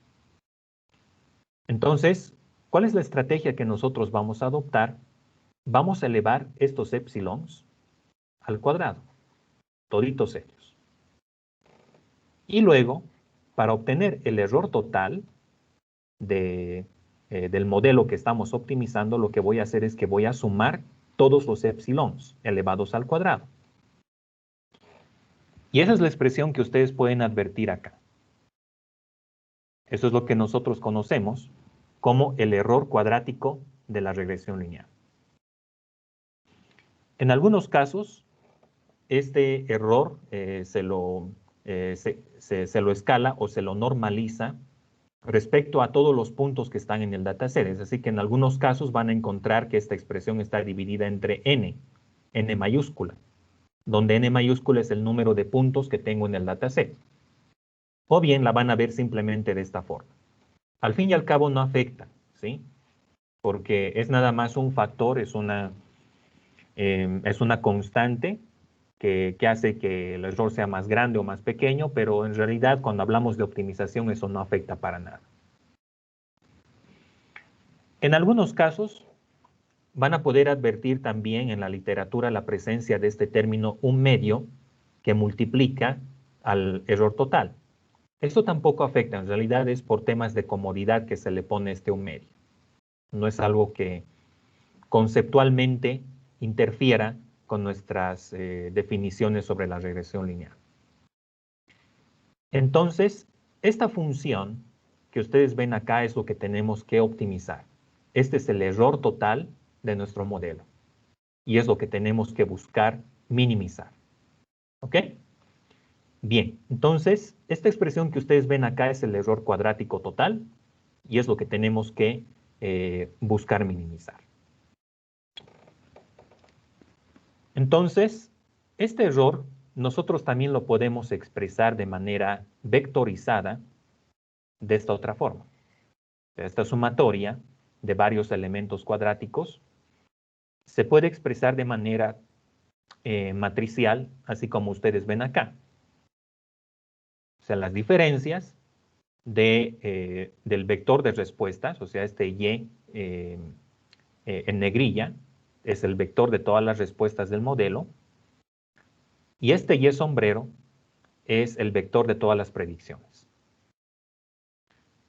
Entonces, ¿cuál es la estrategia que nosotros vamos a adoptar? Vamos a elevar estos epsilons al cuadrado, toditos ellos. Y luego, para obtener el error total del modelo que estamos optimizando, lo que voy a hacer es que voy a sumar todos los epsilons elevados al cuadrado. Y esa es la expresión que ustedes pueden advertir acá. Eso es lo que nosotros conocemos como el error cuadrático de la regresión lineal. En algunos casos, este error se lo escala o se lo normaliza respecto a todos los puntos que están en el dataset. Es decir, que en algunos casos van a encontrar que esta expresión está dividida entre n mayúscula, donde n mayúscula es el número de puntos que tengo en el dataset. O bien la van a ver simplemente de esta forma. Al fin y al cabo no afecta, ¿sí? Porque es nada más un factor, es una constante que hace que el error sea más grande o más pequeño, pero en realidad cuando hablamos de optimización eso no afecta para nada. En algunos casos van a poder advertir también en la literatura la presencia de este término un medio que multiplica al error total. Esto tampoco afecta, en realidad es por temas de comodidad que se le pone este un medio. No es algo que conceptualmente interfiera con nuestras definiciones sobre la regresión lineal. Entonces, esta función que ustedes ven acá es lo que tenemos que optimizar. Este es el error total de nuestro modelo. Y es lo que tenemos que buscar minimizar. ¿Ok? Bien, entonces, esta expresión que ustedes ven acá es el error cuadrático total y es lo que tenemos que buscar minimizar. Entonces, este error nosotros también lo podemos expresar de manera vectorizada de esta otra forma. Esta sumatoria de varios elementos cuadráticos se puede expresar de manera matricial, así como ustedes ven acá. O sea, las diferencias del vector de respuestas, o sea, este Y en negrilla, es el vector de todas las respuestas del modelo, y este Y sombrero es el vector de todas las predicciones.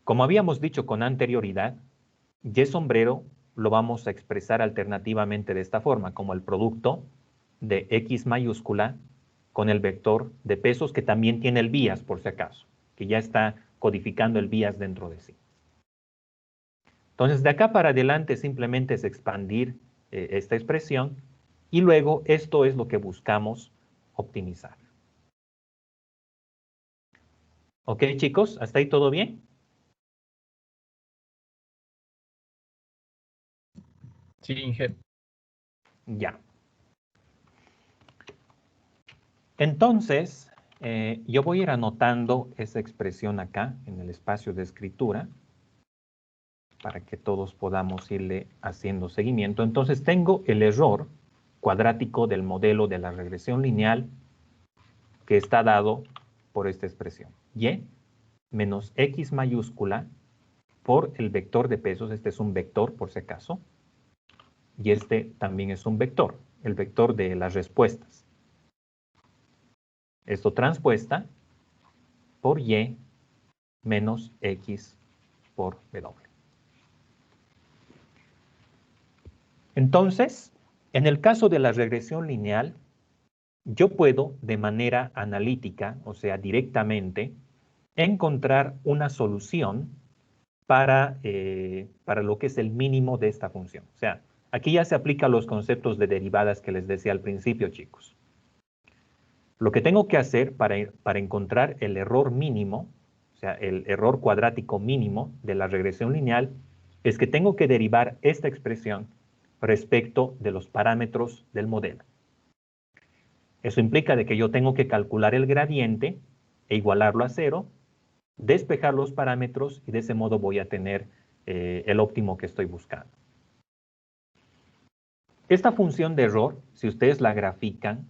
Como habíamos dicho con anterioridad, Y sombrero lo vamos a expresar alternativamente de esta forma, como el producto de X mayúscula con el vector de pesos que también tiene el bias, por si acaso, que ya está codificando el bias dentro de sí. Entonces, de acá para adelante simplemente es expandir esta expresión y luego esto es lo que buscamos optimizar. ¿Ok, chicos? ¿Hasta ahí todo bien? sí, Inge. Ya. Entonces, yo voy a ir anotando esa expresión acá en el espacio de escritura. para que todos podamos irle haciendo seguimiento. Entonces tengo el error cuadrático del modelo de la regresión lineal que está dado por esta expresión. Y menos X mayúscula por el vector de pesos. Este es un vector por si acaso. Y este también es un vector, el vector de las respuestas. Esto transpuesta por Y menos X por W. Entonces, en el caso de la regresión lineal, yo puedo de manera analítica, o sea, directamente, encontrar una solución para lo que es el mínimo de esta función. O sea, aquí ya se aplican los conceptos de derivadas que les decía al principio, chicos. Lo que tengo que hacer para encontrar el error mínimo, o sea, el error cuadrático mínimo de la regresión lineal, es que tengo que derivar esta expresión respecto de los parámetros del modelo. Eso implica de que yo tengo que calcular el gradiente e igualarlo a 0, despejar los parámetros y de ese modo voy a tener el óptimo que estoy buscando. Esta función de error, si ustedes la grafican,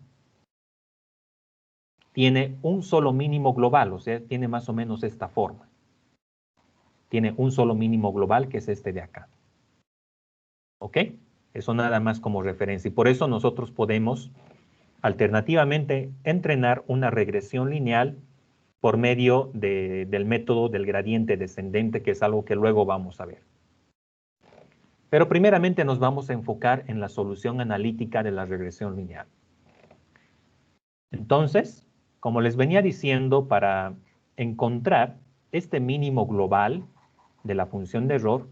tiene un solo mínimo global, o sea, tiene más o menos esta forma. Tiene un solo mínimo global que es este de acá. ¿Ok? Eso nada más como referencia. Y por eso nosotros podemos alternativamente entrenar una regresión lineal por medio del método del gradiente descendente, que es algo que luego vamos a ver. Pero primeramente nos vamos a enfocar en la solución analítica de la regresión lineal. Entonces, como les venía diciendo, para encontrar este mínimo global de la función de error,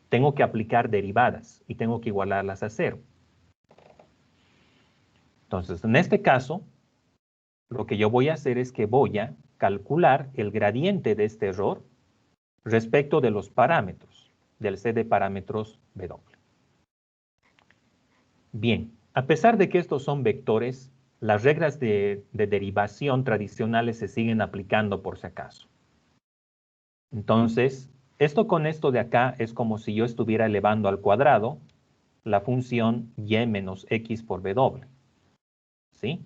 tengo que aplicar derivadas y tengo que igualarlas a 0. Entonces, en este caso, lo que yo voy a hacer es que voy a calcular el gradiente de este error respecto de los parámetros, del set de parámetros W. Bien, a pesar de que estos son vectores, las reglas de derivación tradicionales se siguen aplicando por si acaso. Entonces, esto con esto de acá es como si yo estuviera elevando al cuadrado la función y menos x por w. ¿Sí?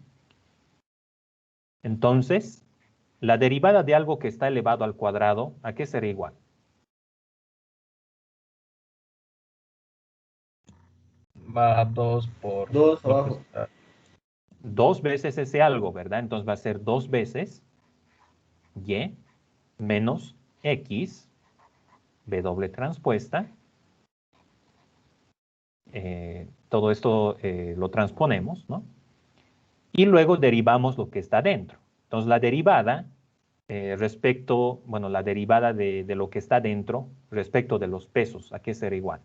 Entonces, la derivada de algo que está elevado al cuadrado, ¿a qué será igual? Va a 2 por 2 lo que abajo. está. 2 veces ese algo, ¿verdad? Entonces va a ser 2 veces y menos x w transpuesta. Todo esto lo transponemos, ¿no? Y luego derivamos lo que está dentro. Entonces la derivada la derivada de lo que está dentro respecto de los pesos, ¿a qué será igual?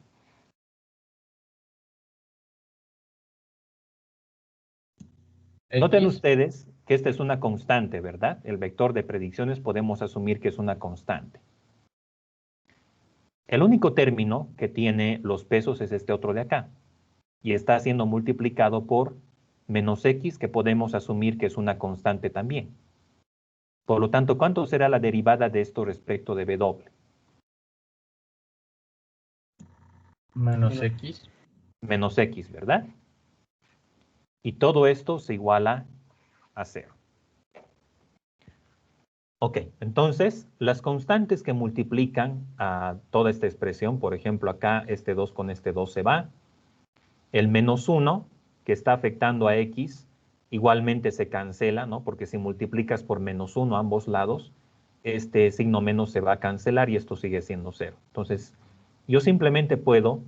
Noten X. ustedes que esta es una constante, ¿verdad? El vector de predicciones podemos asumir que es una constante. El único término que tiene los pesos es este otro de acá. Y está siendo multiplicado por menos x, que podemos asumir que es una constante también. Por lo tanto, ¿cuánto será la derivada de esto respecto de W? Menos X. Menos x, ¿verdad? Y todo esto se iguala a 0. Ok, entonces, las constantes que multiplican a toda esta expresión, por ejemplo, acá este 2 con este 2 se va. El menos 1, que está afectando a x, igualmente se cancela, ¿no? Porque si multiplicas por menos 1 a ambos lados, este signo menos se va a cancelar y esto sigue siendo 0. Entonces, yo simplemente puedo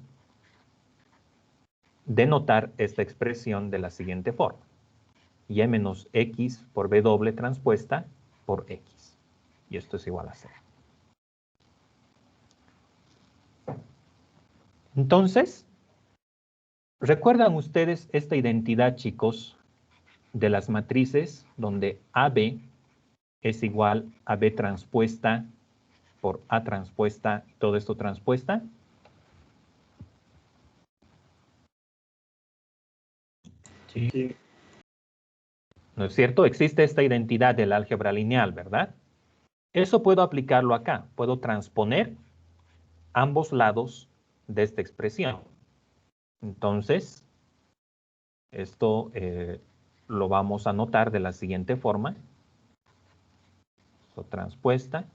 denotar esta expresión de la siguiente forma. Y menos x por w transpuesta por x. Y esto es igual a 0. Entonces, ¿recuerdan ustedes esta identidad, chicos, de las matrices donde AB es igual a B transpuesta por A transpuesta, todo esto transpuesta? Sí. Sí. ¿No es cierto? Existe esta identidad del álgebra lineal, ¿verdad? Eso puedo aplicarlo acá. Puedo transponer ambos lados de esta expresión. Entonces, esto lo vamos a anotar de la siguiente forma. So, transpuesta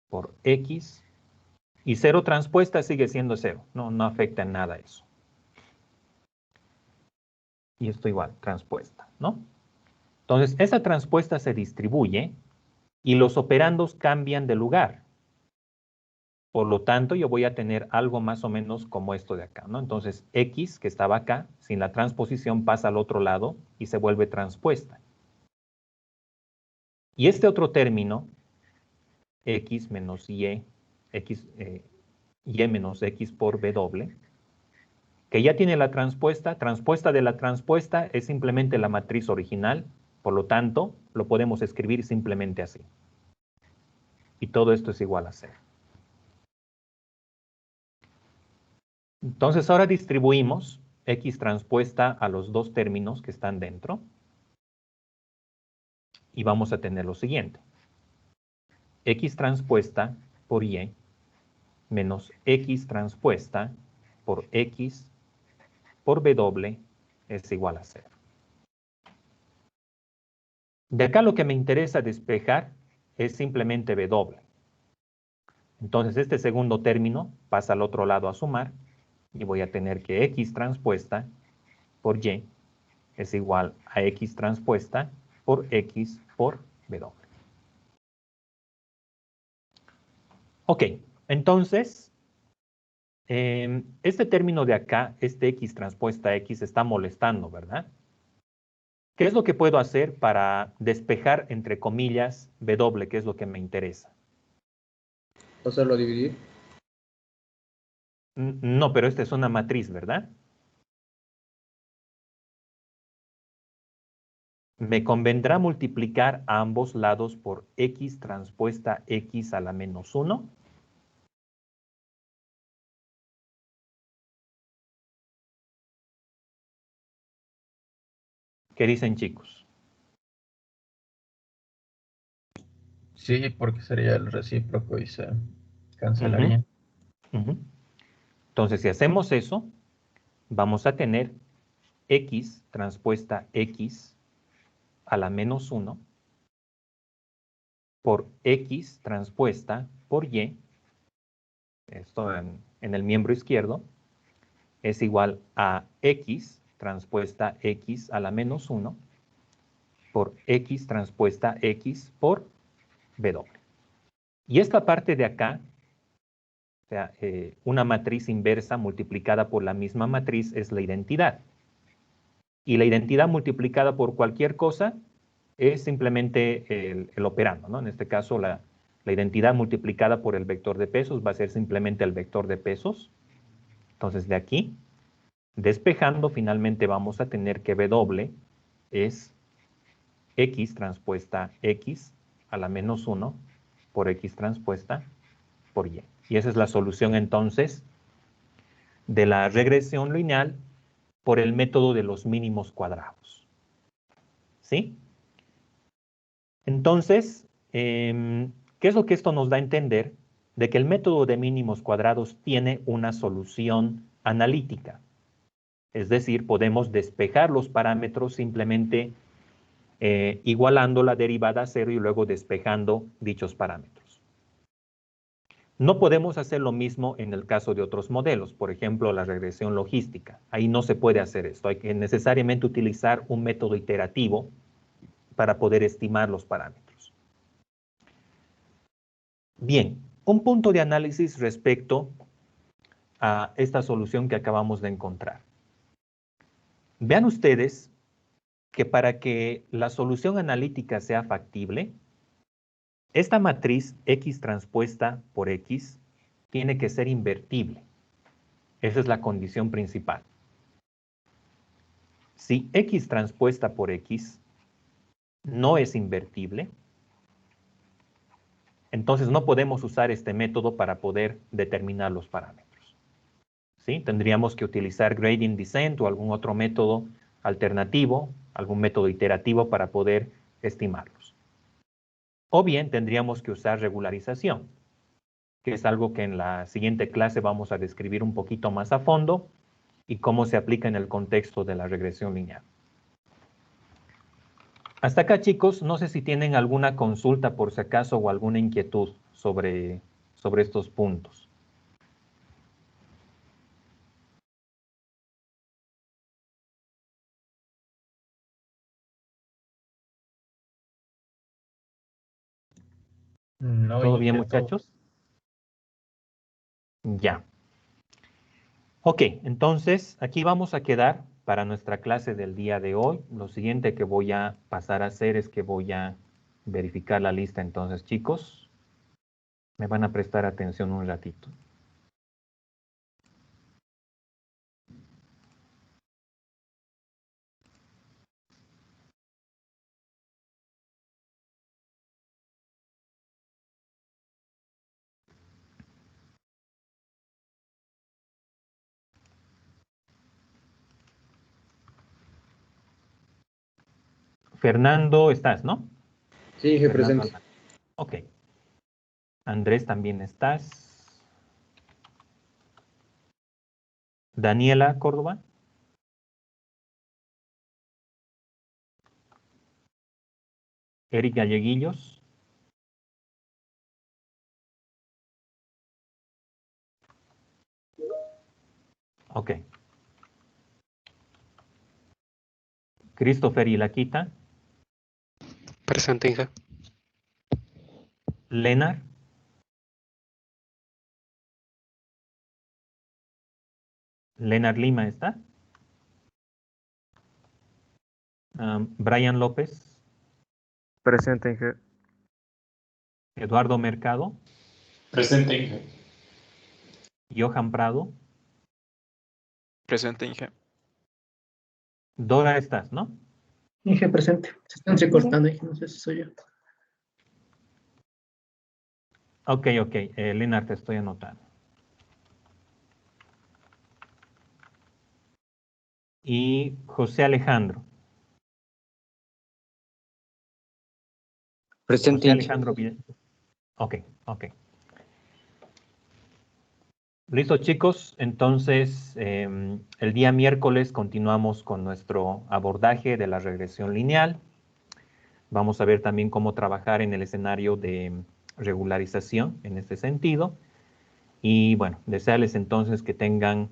por X. Y 0 transpuesta sigue siendo 0. No afecta en nada eso. Y esto igual, transpuesta, ¿no? Entonces, esa transpuesta se distribuye y los operandos cambian de lugar. Por lo tanto, yo voy a tener algo más o menos como esto de acá, ¿no? Entonces, X, que estaba acá, sin la transposición pasa al otro lado y se vuelve transpuesta. Y este otro término, X menos Y, Y menos X por W, que ya tiene la transpuesta de la transpuesta es simplemente la matriz original, por lo tanto, lo podemos escribir simplemente así. Y todo esto es igual a 0. Entonces ahora distribuimos X transpuesta a los dos términos que están dentro. Y vamos a tener lo siguiente. X transpuesta por Y menos X transpuesta por X por W es igual a 0. De acá lo que me interesa despejar es simplemente W. Entonces este segundo término pasa al otro lado a sumar y voy a tener que X transpuesta por Y es igual a X transpuesta por X por W. Ok, entonces, este término de acá, este X transpuesta X, está molestando, ¿verdad? ¿Qué es lo que puedo hacer para despejar, entre comillas, W, que es lo que me interesa? ¿Hacerlo dividir? No, pero esta es una matriz, ¿verdad? Me convendrá multiplicar a ambos lados por X transpuesta X a la menos 1. ¿Qué dicen, chicos? Sí, porque sería el recíproco y se cancelaría. Entonces, si hacemos eso, vamos a tener X transpuesta X a la menos 1 por X transpuesta por Y, esto en el miembro izquierdo, es igual a X transpuesta X a la menos 1 por X transpuesta X por W. Y esta parte de acá, o sea, una matriz inversa multiplicada por la misma matriz es la identidad. Y la identidad multiplicada por cualquier cosa es simplemente el operando, ¿no? En este caso, la identidad multiplicada por el vector de pesos va a ser simplemente el vector de pesos. Entonces, de aquí, despejando, finalmente vamos a tener que W es X transpuesta X a la menos 1 por X transpuesta por Y. Y esa es la solución, entonces, de la regresión lineal por el método de los mínimos cuadrados. ¿Sí? Entonces, ¿qué es lo que esto nos da a entender? De que el método de mínimos cuadrados tiene una solución analítica. Es decir, podemos despejar los parámetros simplemente igualando la derivada a 0 y luego despejando dichos parámetros. No podemos hacer lo mismo en el caso de otros modelos, por ejemplo, la regresión logística. Ahí no se puede hacer esto. Hay que necesariamente utilizar un método iterativo para poder estimar los parámetros. Bien, un punto de análisis respecto a esta solución que acabamos de encontrar. Vean ustedes que para que la solución analítica sea factible, esta matriz X transpuesta por X tiene que ser invertible. Esa es la condición principal. Si X transpuesta por X no es invertible, entonces no podemos usar este método para poder determinar los parámetros. ¿Sí? Tendríamos que utilizar gradient descent o algún otro método alternativo, algún método iterativo para poder estimarlos. O bien tendríamos que usar regularización. que es algo que en la siguiente clase vamos a describir un poquito más a fondo y cómo se aplica en el contexto de la regresión lineal. Hasta acá, chicos, no sé si tienen alguna consulta por si acaso o alguna inquietud sobre estos puntos. No, ¿Todo bien, Inge, todo. muchachos? Ya. Ok, entonces aquí vamos a quedar para nuestra clase del día de hoy. Lo siguiente que voy a pasar a hacer es que voy a verificar la lista. Entonces, chicos, me van a prestar atención un ratito. Fernando, ¿estás, no? Sí, Inge, Fernando presente. Alba. Ok. Andrés, también estás. Daniela Córdoba. Eric Galleguillos. Ok. Christopher Ilaquita. Presente, Inge. Lenar. Lenar Lima está. Brian López. Presente, Inge. Eduardo Mercado. Presente, Inge. Johan Prado. Presente, Inge. Dora, estás, ¿no? Inge, presente. Se están recortando, Inge, no sé si soy yo. Ok. Lenar, te estoy anotando. Y José Alejandro. Presente, José Inge. Alejandro, bien. Ok. Listo, chicos. Entonces, el día miércoles continuamos con nuestro abordaje de la regresión lineal. Vamos a ver también cómo trabajar en el escenario de regularización en este sentido. Y bueno, desearles entonces que tengan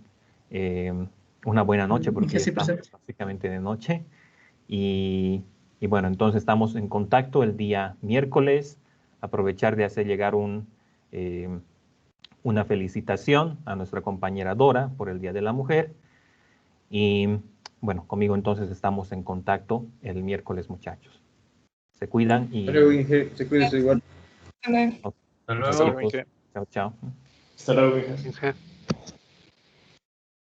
una buena noche, porque Inge, ya sí, estamos presente. básicamente de noche. Y bueno, entonces estamos en contacto el día miércoles. Aprovechar de hacer llegar una felicitación a nuestra compañera Dora por el Día de la Mujer. Y bueno, conmigo entonces estamos en contacto el miércoles, muchachos. Se cuidan y... Hasta luego, Inge. Se cuida igual. Hasta luego. Ok, Hasta Hasta luego. luego, chicos. Inge. Chao. Hasta luego, Inge. Inge.